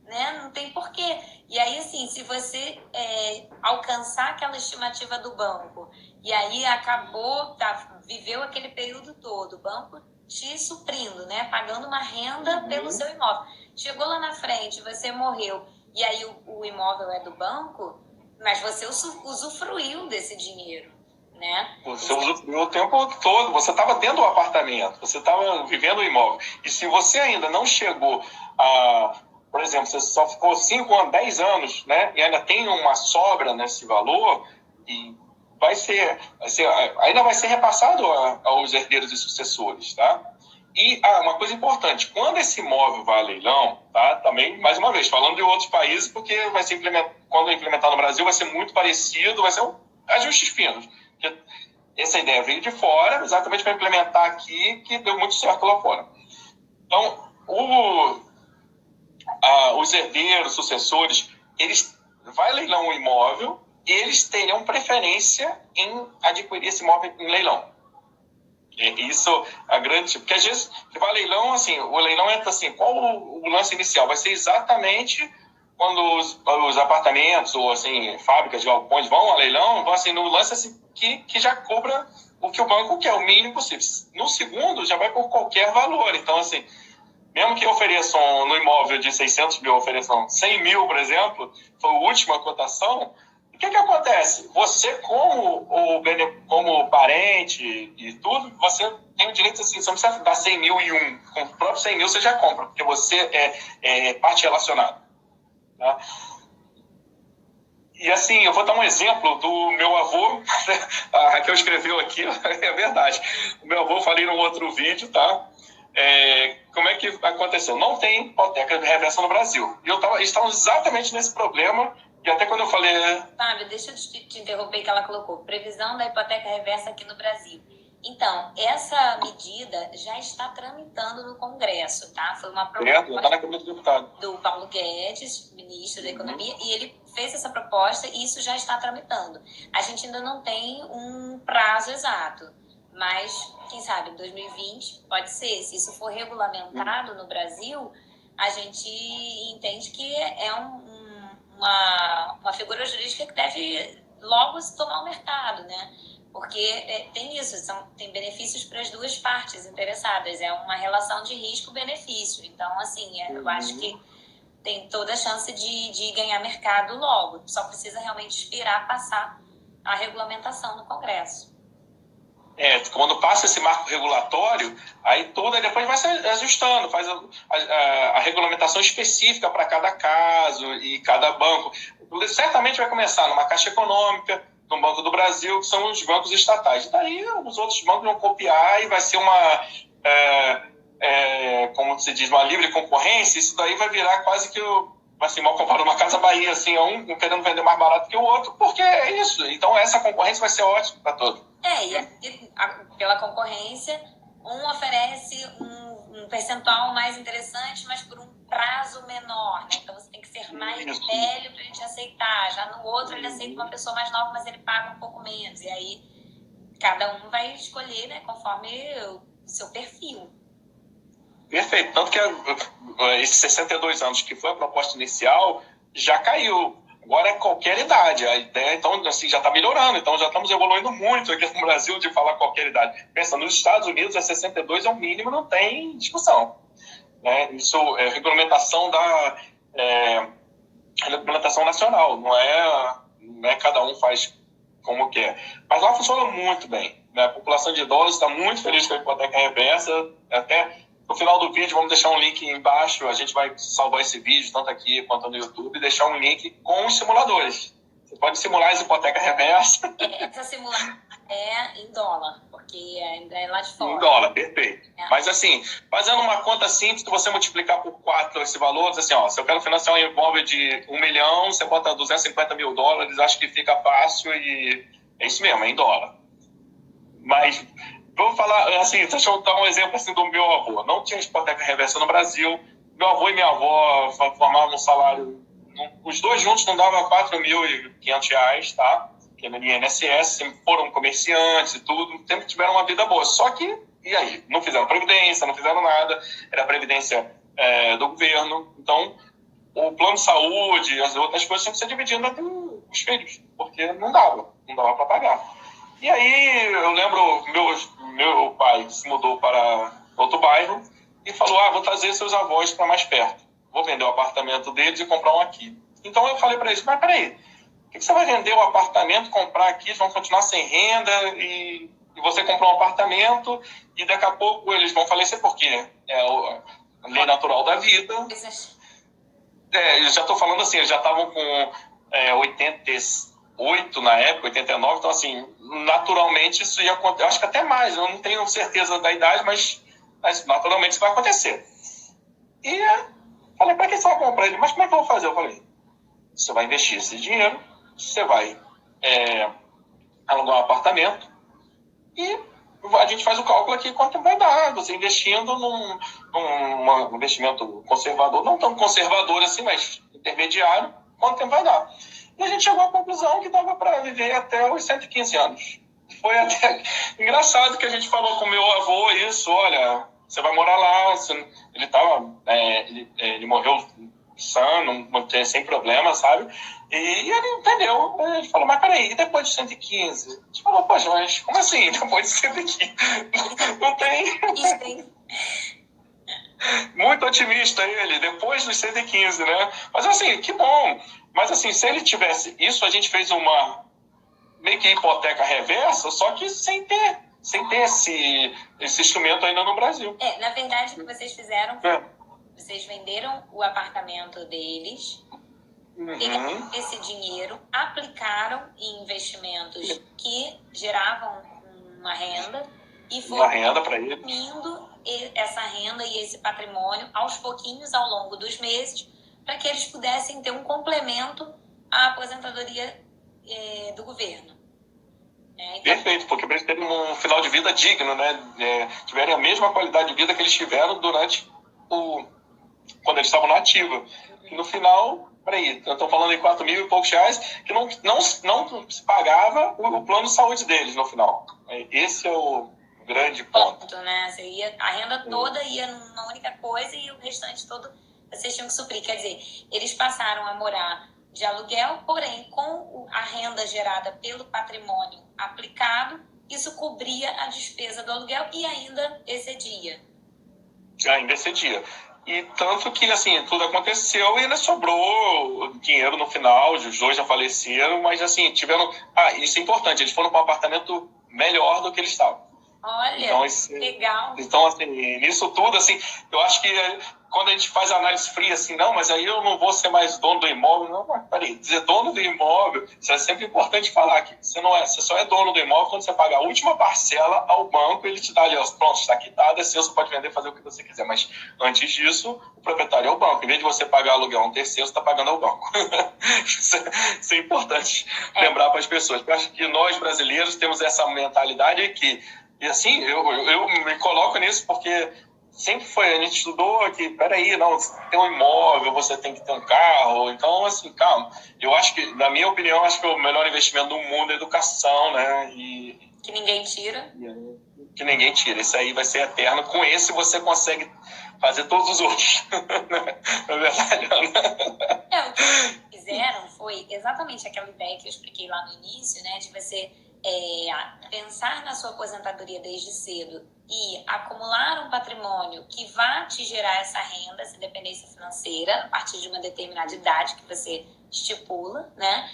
né? Não tem porquê. E aí, assim, se você alcançar aquela estimativa do banco e aí viveu aquele período todo, o banco te suprindo, né? Pagando uma renda pelo seu imóvel. Chegou lá na frente, você morreu, e aí o imóvel é do banco, mas você usufruiu desse dinheiro, né? Você usufruiu o tempo todo, você estava dentro do apartamento, você estava vivendo o imóvel. E se você ainda não chegou por exemplo, você só ficou 5 anos, 10 anos, né? E ainda tem uma sobra nesse valor, e ainda vai ser repassado aos herdeiros e sucessores, tá? E uma coisa importante, quando esse imóvel vai a leilão, tá? Também, mais uma vez, falando de outros países, porque vai ser quando implementar no Brasil vai ser muito parecido, vai ser ajustes finos. Porque essa ideia veio de fora, exatamente para implementar aqui, que deu muito certo lá fora. Então, os herdeiros, sucessores, eles vai leilão o imóvel, eles teriam preferência em adquirir esse imóvel em leilão. Isso a grande... Porque às vezes, que vai leilão, assim, o leilão entra assim, qual o lance inicial? Vai ser exatamente quando os apartamentos ou, assim, fábricas de galpões vão a leilão, vão assim, no lance assim, que já cobra o que o banco quer, o mínimo possível. No segundo, já vai por qualquer valor. Então, assim, mesmo que ofereçam no imóvel de 600 mil, ofereçam 100 mil, por exemplo, foi a última cotação, o que acontece? Você, como parente e tudo, você tem o direito, assim, você não precisa dar 100 mil e um. Com o próprio 100 mil você já compra, porque você é parte relacionada. Tá? E assim, eu vou dar um exemplo do meu avô, a Raquel escreveu aqui, é verdade. O meu avô, falei no outro vídeo, tá? Como é que aconteceu? Não tem hipoteca reversa no Brasil. E estávamos exatamente nesse problema. E até quando eu falei... Fábio, deixa eu te interromper que ela colocou. Previsão da hipoteca reversa aqui no Brasil. Então, essa medida já está tramitando no Congresso, tá? Foi uma proposta do Paulo Guedes, ministro da Economia, e ele fez essa proposta e isso já está tramitando. A gente ainda não tem um prazo exato, mas, quem sabe, em 2020 pode ser. Se isso for regulamentado no Brasil, a gente entende que é uma figura jurídica que deve logo se tomar o mercado, né? Porque tem isso, tem benefícios para as duas partes interessadas, é uma relação de risco-benefício. Então, assim, eu acho que tem toda a chance de ganhar mercado logo, só precisa realmente esperar passar a regulamentação no Congresso. Quando passa esse marco regulatório, aí depois vai se ajustando, faz a regulamentação específica para cada caso e cada banco. Certamente vai começar numa Caixa Econômica, no Banco do Brasil, que são os bancos estatais. Daí os outros bancos vão copiar e vai ser como se diz, uma livre concorrência. Isso daí vai virar quase que assim, mal comparado uma Casa Bahia, assim, um querendo vender mais barato que o outro, porque é isso. Então essa concorrência vai ser ótima para todos. Pela concorrência, um oferece um percentual mais interessante, mas por um prazo menor, né? Então você tem que ser mais velho para a gente aceitar. Já no outro ele aceita uma pessoa mais nova, mas ele paga um pouco menos. E aí cada um vai escolher, né, conforme o seu perfil. Perfeito. Tanto que esses 62 anos que foi a proposta inicial já caiu. Agora é qualquer idade. A ideia, então, assim, já está melhorando. Então, já estamos evoluindo muito aqui no Brasil de falar qualquer idade. Pensa, nos Estados Unidos, 62 é o mínimo, não tem discussão. Né? Isso é regulamentação regulamentação nacional. Não é cada um faz como quer. Mas lá funciona muito bem. Né? A população de idosos está muito feliz com a hipoteca reversa. Até no final do vídeo, vamos deixar um link embaixo. A gente vai salvar esse vídeo, tanto aqui quanto no YouTube, e deixar um link com os simuladores. Você pode simular as hipotecas reversas. Essa simulação é em dólar, porque ainda é lá de fora. Em dólar, perfeito. Mas assim, fazendo uma conta simples, se você multiplicar por 4 esse valor, assim, se eu quero financiar um imóvel de 1 milhão, você bota 250 mil dólares, acho que fica fácil e é isso mesmo, é em dólar. Mas... vou falar, assim, deixa eu dar um exemplo assim, do meu avô. Não tinha hipoteca reversa no Brasil. Meu avô e minha avó formavam um salário... Os dois juntos não davam R$4.500, tá? Que é no INSS, sempre foram comerciantes e tudo. Sempre tiveram uma vida boa. Só que, e aí? Não fizeram previdência, não fizeram nada. Era a previdência do governo. Então, o plano de saúde, as outras coisas tinham que ser divididas entre os filhos. Porque não dava para pagar. E aí, eu lembro, meu pai se mudou para outro bairro e falou, vou trazer seus avós para mais perto. Vou vender o apartamento deles e comprar um aqui. Então, eu falei para eles, mas peraí, por que você vai vender o apartamento, comprar aqui, eles vão continuar sem renda e você comprou um apartamento e daqui a pouco eles vão falecer porque é a lei natural da vida. Eu já estou falando assim, eles já estavam com 88 na época, 89, então assim, naturalmente isso ia acontecer, eu acho que até mais, eu não tenho certeza da idade, mas naturalmente isso vai acontecer. E falei, para que você vai comprar ele? Mas como é que eu vou fazer? Eu falei, você vai investir esse dinheiro, você vai alugar um apartamento e a gente faz o cálculo aqui quanto vai dar, você investindo num investimento conservador, não tão conservador assim, mas intermediário, quanto tempo vai dar. E a gente chegou à conclusão que dava para viver até os 115 anos. Foi até engraçado que a gente falou com o meu avô isso, olha, você vai morar lá, ele morreu sano, sem problema, sabe? E ele entendeu, ele falou, mas peraí, e depois de 115? A gente falou, poxa, mas como assim, depois de 115? Não tem... Muito otimista ele, depois dos 115, né? Mas assim, que bom. Mas assim, se ele tivesse isso, a gente fez uma meio que hipoteca reversa, só que sem ter esse instrumento ainda no Brasil. Na verdade, o que vocês fizeram, vocês venderam o apartamento deles, pegaram esse dinheiro, aplicaram em investimentos que geravam uma renda e foram consumindo essa renda e esse patrimônio aos pouquinhos ao longo dos meses para que eles pudessem ter um complemento à aposentadoria do governo. Então... Perfeito, porque para eles terem um final de vida digno, né? Tiverem a mesma qualidade de vida que eles tiveram durante quando eles estavam na ativa. E no final, peraí, eu estou falando em 4 mil e poucos reais, que não se pagava o plano de saúde deles no final. Esse é o grande ponto. Né? A renda toda ia numa única coisa e o restante todo vocês tinham que suprir. Quer dizer, eles passaram a morar de aluguel, porém, com a renda gerada pelo patrimônio aplicado, isso cobria a despesa do aluguel e ainda excedia. Ainda excedia. E tanto que, assim, tudo aconteceu e ainda sobrou dinheiro no final, os dois já faleceram, mas, assim, tiveram... isso é importante, eles foram para um apartamento melhor do que eles estavam. Olha, então, legal. Então, assim, nisso tudo, assim, eu acho que quando a gente faz análise fria, assim, não, mas aí eu não vou ser mais dono do imóvel. Não, mas peraí, dizer dono do imóvel, isso é sempre importante falar que você só é dono do imóvel quando você paga a última parcela ao banco, ele te dá ali, pronto, está quitado, é seu, você pode vender, fazer o que você quiser. Mas antes disso, o proprietário é o banco. Em vez de você pagar aluguel a um terceiro, você está pagando ao banco. Isso é importante lembrar para as pessoas. Eu acho que nós, brasileiros, temos essa mentalidade aqui. E assim, eu me coloco nisso porque sempre foi, a gente estudou que, peraí, não, você tem um imóvel, você tem que ter um carro, então, assim, calma. Eu acho que, na minha opinião, acho que o melhor investimento do mundo é a educação, né? Que ninguém tira. Que ninguém tira, isso aí vai ser eterno. Com esse você consegue fazer todos os outros. Não é verdade, Ana? O que fizeram foi exatamente aquela ideia que eu expliquei lá no início, né? De você pensar na sua aposentadoria desde cedo e acumular um patrimônio que vá te gerar essa renda, essa independência financeira, a partir de uma determinada idade que você estipula, né?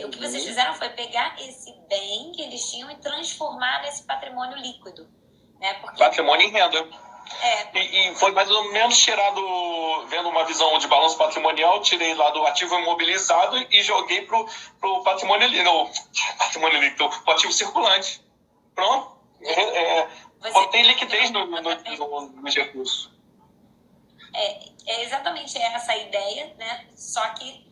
O que vocês fizeram foi pegar esse bem que eles tinham e transformar nesse patrimônio líquido, né? Porque... patrimônio em renda. E foi mais ou menos tirado, vendo uma visão de balanço patrimonial, tirei lá do ativo imobilizado e joguei pro patrimônio líquido, pro ativo circulante. Pronto. Botei liquidez nos recursos. É exatamente essa a ideia, né? Só que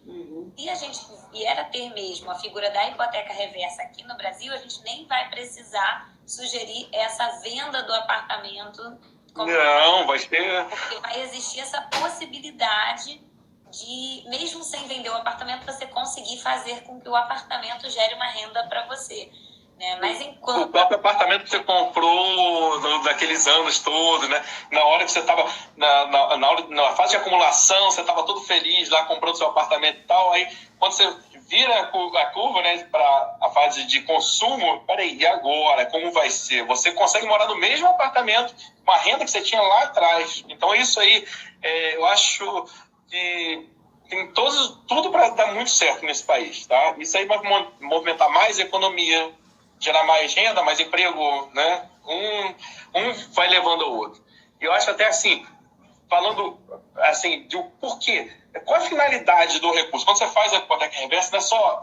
se a gente vier a ter mesmo a figura da hipoteca reversa aqui no Brasil, a gente nem vai precisar sugerir essa venda do apartamento. Não, vai ser... Porque vai existir essa possibilidade de, mesmo sem vender o apartamento, você conseguir fazer com que o apartamento gere uma renda para você. Né? Mas enquanto... O próprio apartamento que você comprou daqueles anos todos, né? Na hora que você estava na fase de acumulação, você estava todo feliz lá comprando seu apartamento e tal, aí quando você vira a curva, né, para a fase de consumo, peraí, e agora? Como vai ser? Você consegue morar no mesmo apartamento com a renda que você tinha lá atrás. Então isso aí, eu acho que tem tudo para dar muito certo nesse país, tá? Isso aí vai movimentar mais a economia, gerar mais renda, mais emprego, né? Um vai levando ao outro. E eu acho até assim, falando assim, do porquê, qual a finalidade do recurso? Quando você faz a hipoteca reversa, não é só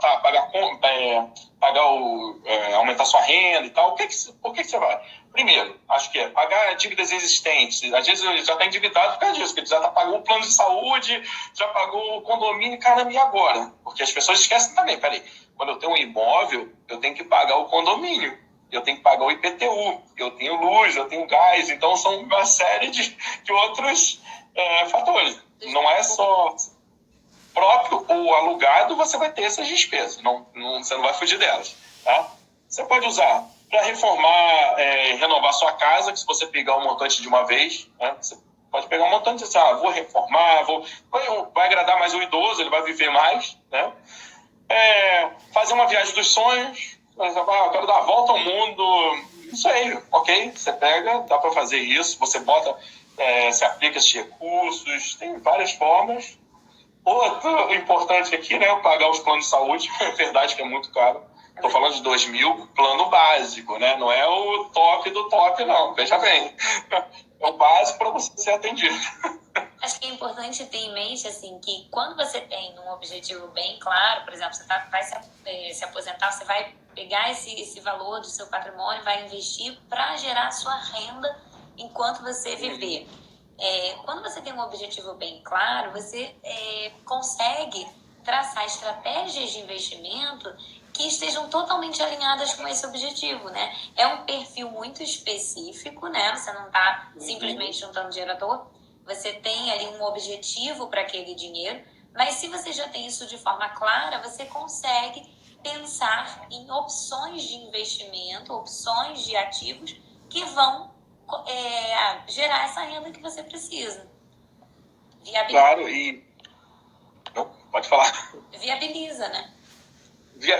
aumentar sua renda e tal. Por que você vai? Primeiro, acho que pagar dívidas existentes. Às vezes ele já está endividado por causa disso, porque ele já pagou o plano de saúde, já pagou o condomínio, caramba, e agora? Porque as pessoas esquecem também, peraí, quando eu tenho um imóvel, eu tenho que pagar o condomínio, eu tenho que pagar o IPTU, eu tenho luz, eu tenho gás, então são uma série de outros fatores. Não é só próprio ou alugado, você vai ter essas despesas, você não vai fugir delas. Tá? Você pode usar para reformar, renovar sua casa, que se você pegar um montante de uma vez, né, você pode pegar um montante e dizer, vou reformar, vai agradar mais o idoso, ele vai viver mais, né? Fazer uma viagem dos sonhos, eu quero dar a volta ao mundo isso aí, ok? Você pega, dá para fazer isso, você bota, você aplica esses recursos, tem várias formas. Outro importante aqui, né, pagar os planos de saúde, é verdade que é muito caro. Estou falando de 2.000, plano básico, né? Não é o top do top, não. Veja bem. É o básico para você ser atendido. Acho que é importante ter em mente, assim, que quando você tem um objetivo bem claro, por exemplo, você vai se aposentar, você vai pegar esse valor do seu patrimônio, vai investir para gerar sua renda enquanto você viver. Quando você tem um objetivo bem claro, você consegue traçar estratégias de investimento que estejam totalmente alinhadas com esse objetivo, né? É um perfil muito específico, né? Você não está simplesmente juntando dinheiro à toa. Você tem ali um objetivo para aquele dinheiro, mas se você já tem isso de forma clara, você consegue pensar em opções de investimento, opções de ativos que vão gerar essa renda que você precisa. Claro, e... Não, pode falar. Viabiliza, né?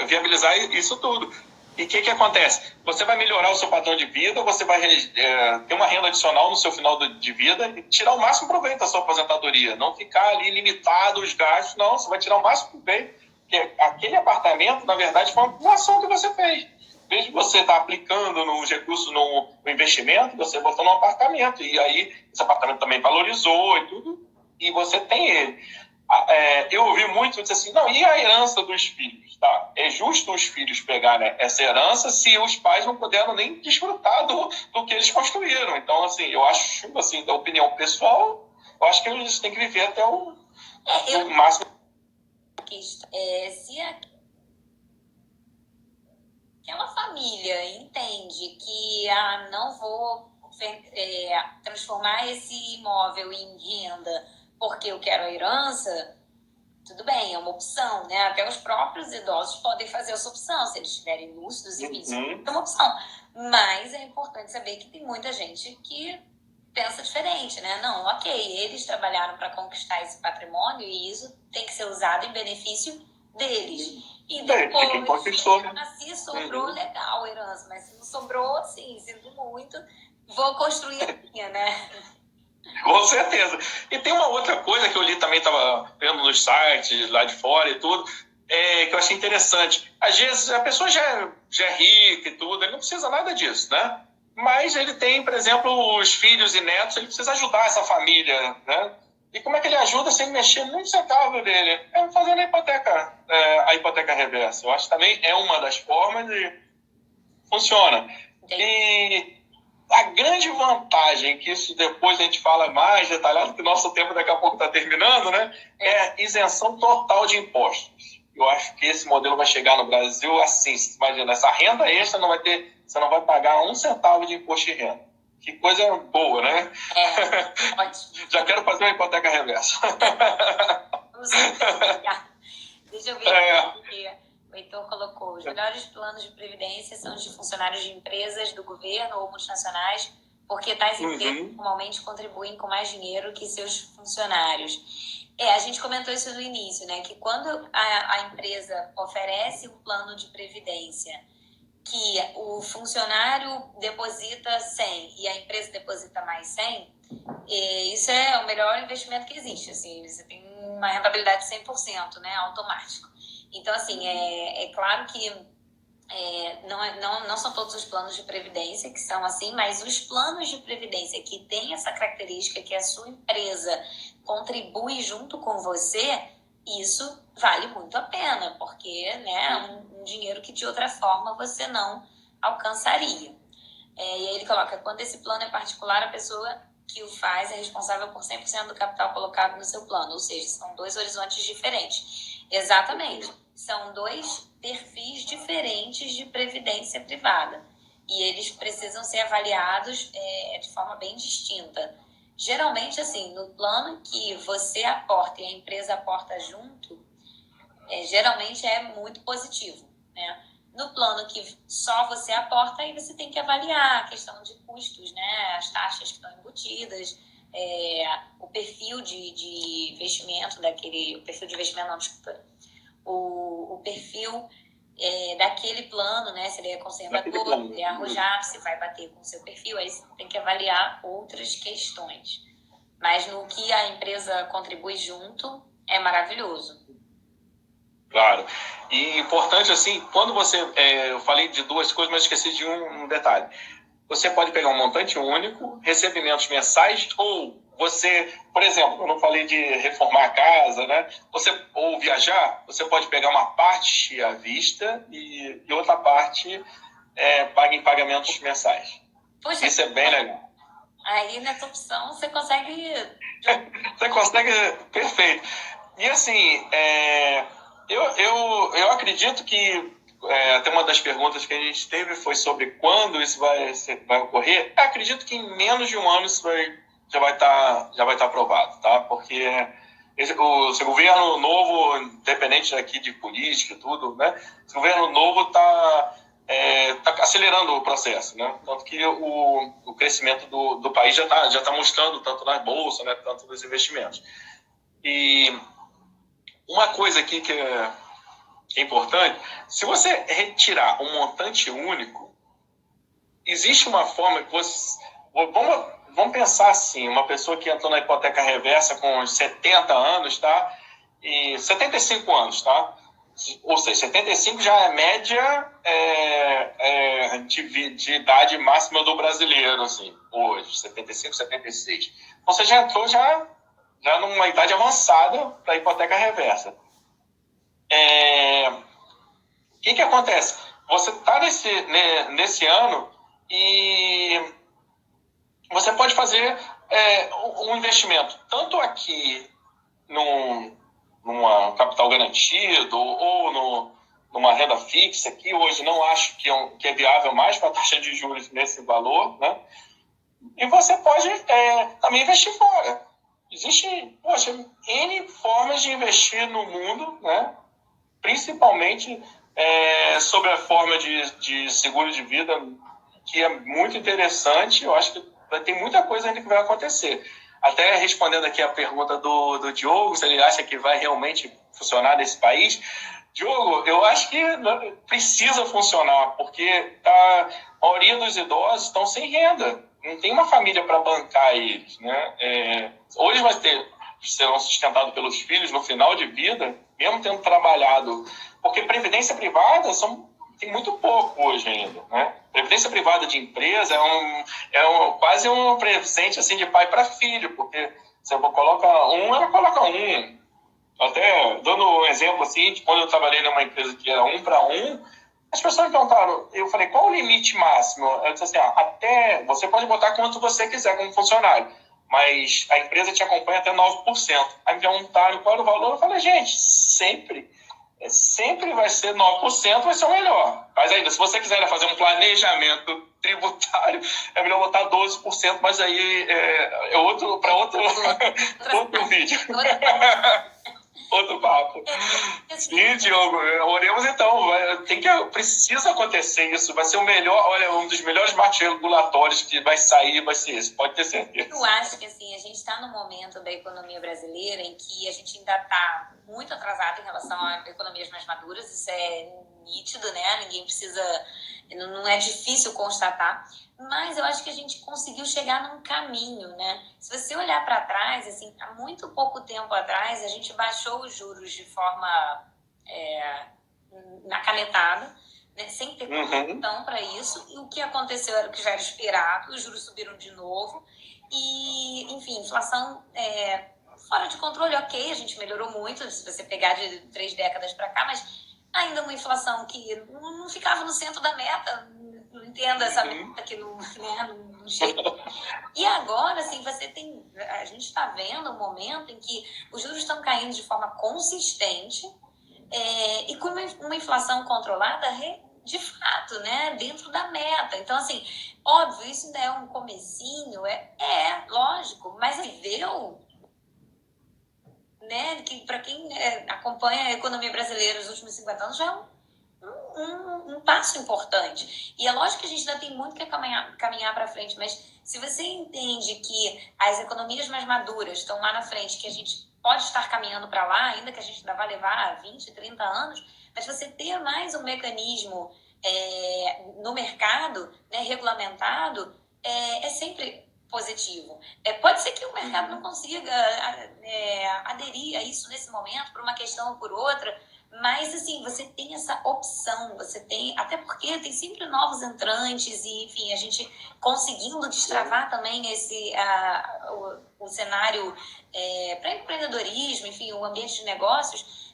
Viabilizar isso tudo. E o que acontece? Você vai melhorar o seu padrão de vida, você vai ter uma renda adicional no seu final de vida e tirar o máximo proveito da sua aposentadoria. Não ficar ali limitado os gastos, não. Você vai tirar o máximo proveito. Porque aquele apartamento, na verdade, foi uma ação que você fez. Em vez de você estar aplicando nos recursos no investimento, você botou no apartamento. E aí, esse apartamento também valorizou e tudo. E você tem ele. Eu ouvi muito dizer assim, não, e a herança dos filhos? Tá? É justo os filhos pegarem essa herança se os pais não puderam nem desfrutar do que eles construíram. Então, assim, eu acho, assim, da opinião pessoal, eu acho que eles têm que viver até o máximo. Se aquela família entende que não vou transformar esse imóvel em renda porque eu quero a herança, tudo bem, é uma opção, né? Até os próprios idosos podem fazer essa opção, se eles estiverem lúcidos e isso é uma opção. Mas é importante saber que tem muita gente que pensa diferente, né? Não, ok, eles trabalharam para conquistar esse patrimônio e isso tem que ser usado em benefício deles. E depois, se sobrou, legal, herança, mas se não sobrou, assim, sinto muito, vou construir a minha, né? Com certeza. E tem uma outra coisa que eu li também, estava vendo nos sites lá de fora e tudo, que eu achei interessante. Às vezes a pessoa já é rica e tudo, ele não precisa nada disso, né? Mas ele tem, por exemplo, os filhos e netos, ele precisa ajudar essa família, né? E como é que ele ajuda sem mexer nem um centavo dele? É fazendo a hipoteca reversa. Eu acho que também é uma das formas e funciona. E a grande vantagem, que isso depois a gente fala mais detalhado, que o nosso tempo daqui a pouco está terminando, né? É isenção total de impostos. Eu acho que esse modelo vai chegar no Brasil assim. Imagina, essa renda extra você não vai pagar um centavo de imposto de renda. Que coisa boa, né? Ótimo. Já quero fazer uma hipoteca reversa. Deixa eu ver aqui. O Heitor colocou: os melhores planos de previdência são os de funcionários de empresas do governo ou multinacionais, porque tais empresas normalmente contribuem com mais dinheiro que seus funcionários. A gente comentou isso no início, né? Que quando a empresa oferece um plano de previdência que o funcionário deposita 100 e a empresa deposita mais 100, isso é o melhor investimento que existe. Assim, você tem uma rentabilidade de 100%, né? Automático. Então, assim, é claro que não são todos os planos de previdência que são assim, mas os planos de previdência que têm essa característica que a sua empresa contribui junto com você, isso vale muito a pena, porque, né, é um dinheiro que de outra forma você não alcançaria. E aí ele coloca: quando esse plano é particular, a pessoa que o faz é responsável por 100% do capital colocado no seu plano, ou seja, são dois horizontes diferentes. Exatamente. São dois perfis diferentes de previdência privada. E eles precisam ser avaliados de forma bem distinta. Geralmente, assim, no plano que você aporta e a empresa aporta junto, geralmente é muito positivo, né? No plano que só você aporta, aí você tem que avaliar a questão de custos, né? As taxas que estão embutidas, o perfil de investimento daquele... O perfil de investimento não, desculpa. O perfil daquele plano, né? Se ele é conservador, se ele é arrojado, se vai bater com o seu perfil, aí você tem que avaliar outras questões. Mas no que a empresa contribui junto, é maravilhoso. Claro. E importante, assim, quando você... eu falei de duas coisas, mas esqueci de um detalhe. Você pode pegar um montante único, recebimentos mensais, ou você, por exemplo, eu não falei de reformar a casa, né? Ou viajar, você pode pegar uma parte à vista e outra parte paga em pagamentos mensais. Poxa, isso é bem legal. Aí nessa opção você consegue... Você consegue... Perfeito. E assim, eu acredito que até uma das perguntas que a gente teve foi sobre quando isso vai ocorrer. Eu acredito que em menos de um ano isso já vai estar aprovado, tá? Porque esse governo novo, independente aqui de política e tudo, né? Esse governo novo está acelerando o processo, né? Tanto que o crescimento do país já tá mostrando, tanto na bolsa, né? Tanto nos investimentos. E uma coisa aqui que é importante, se você retirar um montante único, existe uma forma que você... Vamos pensar assim, uma pessoa que entrou na hipoteca reversa com 70 anos, tá? E 75 anos, tá? Ou seja, 75 já é média de idade máxima do brasileiro, assim, hoje, 75, 76. Então, você já entrou já numa idade avançada para a hipoteca reversa. O que acontece? Você está nesse ano e você pode fazer um investimento, tanto aqui numa capital garantido ou numa renda fixa, que hoje não acho que é viável mais para a taxa de juros nesse valor, né? E você pode também investir fora. Existem, N formas de investir no mundo, né? Principalmente sobre a forma de seguro de vida, que é muito interessante. Eu acho que tem muita coisa ainda que vai acontecer. Até respondendo aqui a pergunta do Diogo, se ele acha que vai realmente funcionar nesse país. Diogo, eu acho que precisa funcionar, porque a maioria dos idosos estão sem renda. Não tem uma família para bancar eles, né? Hoje serão sustentados pelos filhos no final de vida, mesmo tendo trabalhado. Porque previdência privada tem muito pouco hoje ainda, né? Previdência privada de empresa quase um presente assim, de pai para filho, porque você coloca ela coloca um. Até dando um exemplo assim, quando eu trabalhei numa empresa que era 1 para 1, as pessoas me perguntaram, eu falei, qual o limite máximo? Eu disse assim, até você pode botar quanto você quiser como funcionário, mas a empresa te acompanha até 9%. Aí me perguntaram qual era o valor, eu falei, gente, sempre vai ser 9%, vai ser o melhor. Mas ainda, se você quiser fazer um planejamento tributário, é melhor botar 12%, mas aí é outro vídeo. Outro papo. Sim, Diogo, oremos então. Precisa acontecer isso. Vai ser o melhor, um dos melhores marcos regulatórios que vai sair, vai ser esse, pode ter certeza. Eu acho que assim, a gente está no momento da economia brasileira em que a gente ainda está muito atrasado em relação a economias mais maduras. Isso é nítido, né? Ninguém precisa... Não é difícil constatar. Mas eu acho que a gente conseguiu chegar num caminho, né? Se você olhar para trás, assim, há muito pouco tempo atrás, a gente baixou os juros de forma na canetada, né? Sem ter condição para isso. E o que aconteceu era o que já era esperado, os juros subiram de novo. E, enfim, inflação fora de controle, ok, a gente melhorou muito, se você pegar de 3 décadas para cá, mas ainda uma inflação que não ficava no centro da meta. Não entendo essa meta que não chega. E agora, assim, a gente está vendo um momento em que os juros estão caindo de forma consistente e com uma inflação controlada de fato, né, dentro da meta. Então, assim, óbvio, isso ainda é um comecinho, lógico, mas deu, né, que para quem acompanha a economia brasileira nos últimos 50 anos já é um passo importante. E é lógico que a gente ainda tem muito que caminhar para frente, mas se você entende que as economias mais maduras estão lá na frente, que a gente pode estar caminhando para lá, ainda que a gente ainda vai levar 20, 30 anos, Mas você ter mais um mecanismo no mercado, né, regulamentado, é sempre positivo. Pode ser que o mercado não consiga aderir a isso nesse momento, por uma questão ou por outra, mas, assim, você tem essa opção, você tem... Até porque tem sempre novos entrantes e, enfim, a gente conseguindo destravar também o cenário para empreendedorismo, enfim, o ambiente de negócios,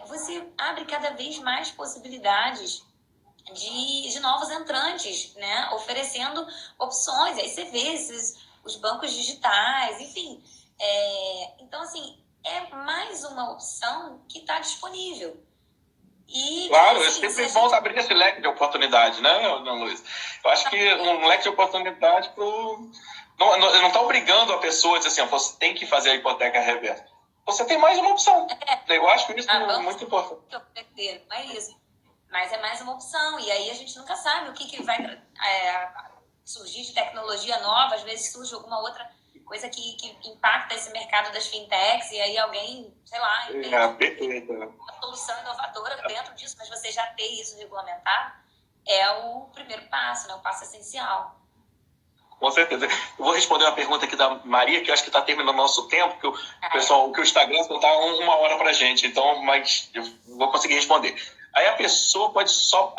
você abre cada vez mais possibilidades de novos entrantes, né? Oferecendo opções. Aí você vê os bancos digitais, enfim. Então, assim, é mais uma opção que está disponível. E, claro, assim, é sempre bom abrir esse leque de oportunidade, né, Luiz? Eu acho que um leque de oportunidade não está obrigando a pessoa a dizer assim, você tem que fazer a hipoteca reversa. Você tem mais uma opção. Eu acho que isso é muito importante. Não é isso. Mas é mais uma opção. E aí a gente nunca sabe o que vai surgir de tecnologia nova. Às vezes surge alguma outra coisa que impacta esse mercado das fintechs, e aí alguém, sei lá, tem uma solução inovadora dentro disso, mas você já ter isso regulamentado é o primeiro passo, né? O passo essencial. Com certeza. Eu vou responder uma pergunta aqui da Maria, que eu acho que está terminando o nosso tempo, que o Instagram só dá 1 hora para a gente, então, mas eu vou conseguir responder. Aí a pessoa pode só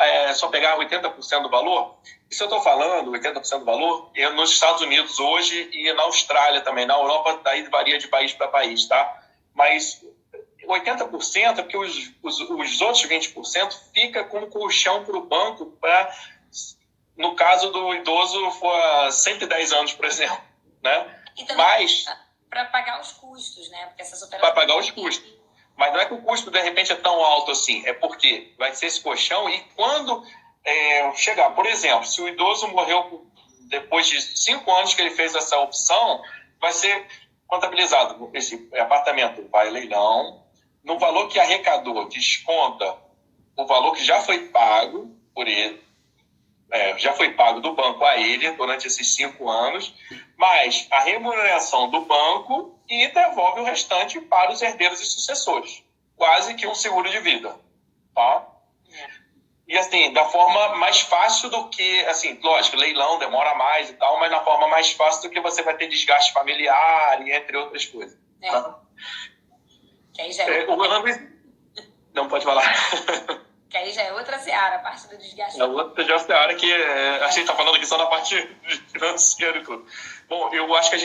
pegar 80% do valor? Isso eu estou falando, 80% do valor, nos Estados Unidos hoje e na Austrália também. Na Europa, daí varia de país para país, tá? Mas 80% é porque os outros 20% fica como colchão para o banco para, no caso do idoso, for 110 anos, por exemplo, né? E também para pagar os custos, né? Porque essas operações... Para pagar os custos. Mas não é que o custo, de repente, é tão alto assim. É porque vai ser esse colchão e quando chegar... Por exemplo, se o idoso morreu depois de 5 anos que ele fez essa opção, vai ser contabilizado. Esse apartamento vai a leilão, no valor que arrecadou, desconta o valor que já foi pago por ele, já foi pago do banco a ele durante esses 5 anos, mais a remuneração do banco e devolve o restante para os herdeiros e sucessores. Quase que um seguro de vida. Tá? E assim, da forma mais fácil do que, assim, lógico, leilão demora mais e tal, mas na forma mais fácil do que você vai ter desgaste familiar e entre outras coisas. Tá? Que aí já Não, pode falar. Que aí já é outra seara, a parte do desgaste. É outra seara que a gente está falando aqui só na parte financeira e tudo. Bom, eu acho que a gente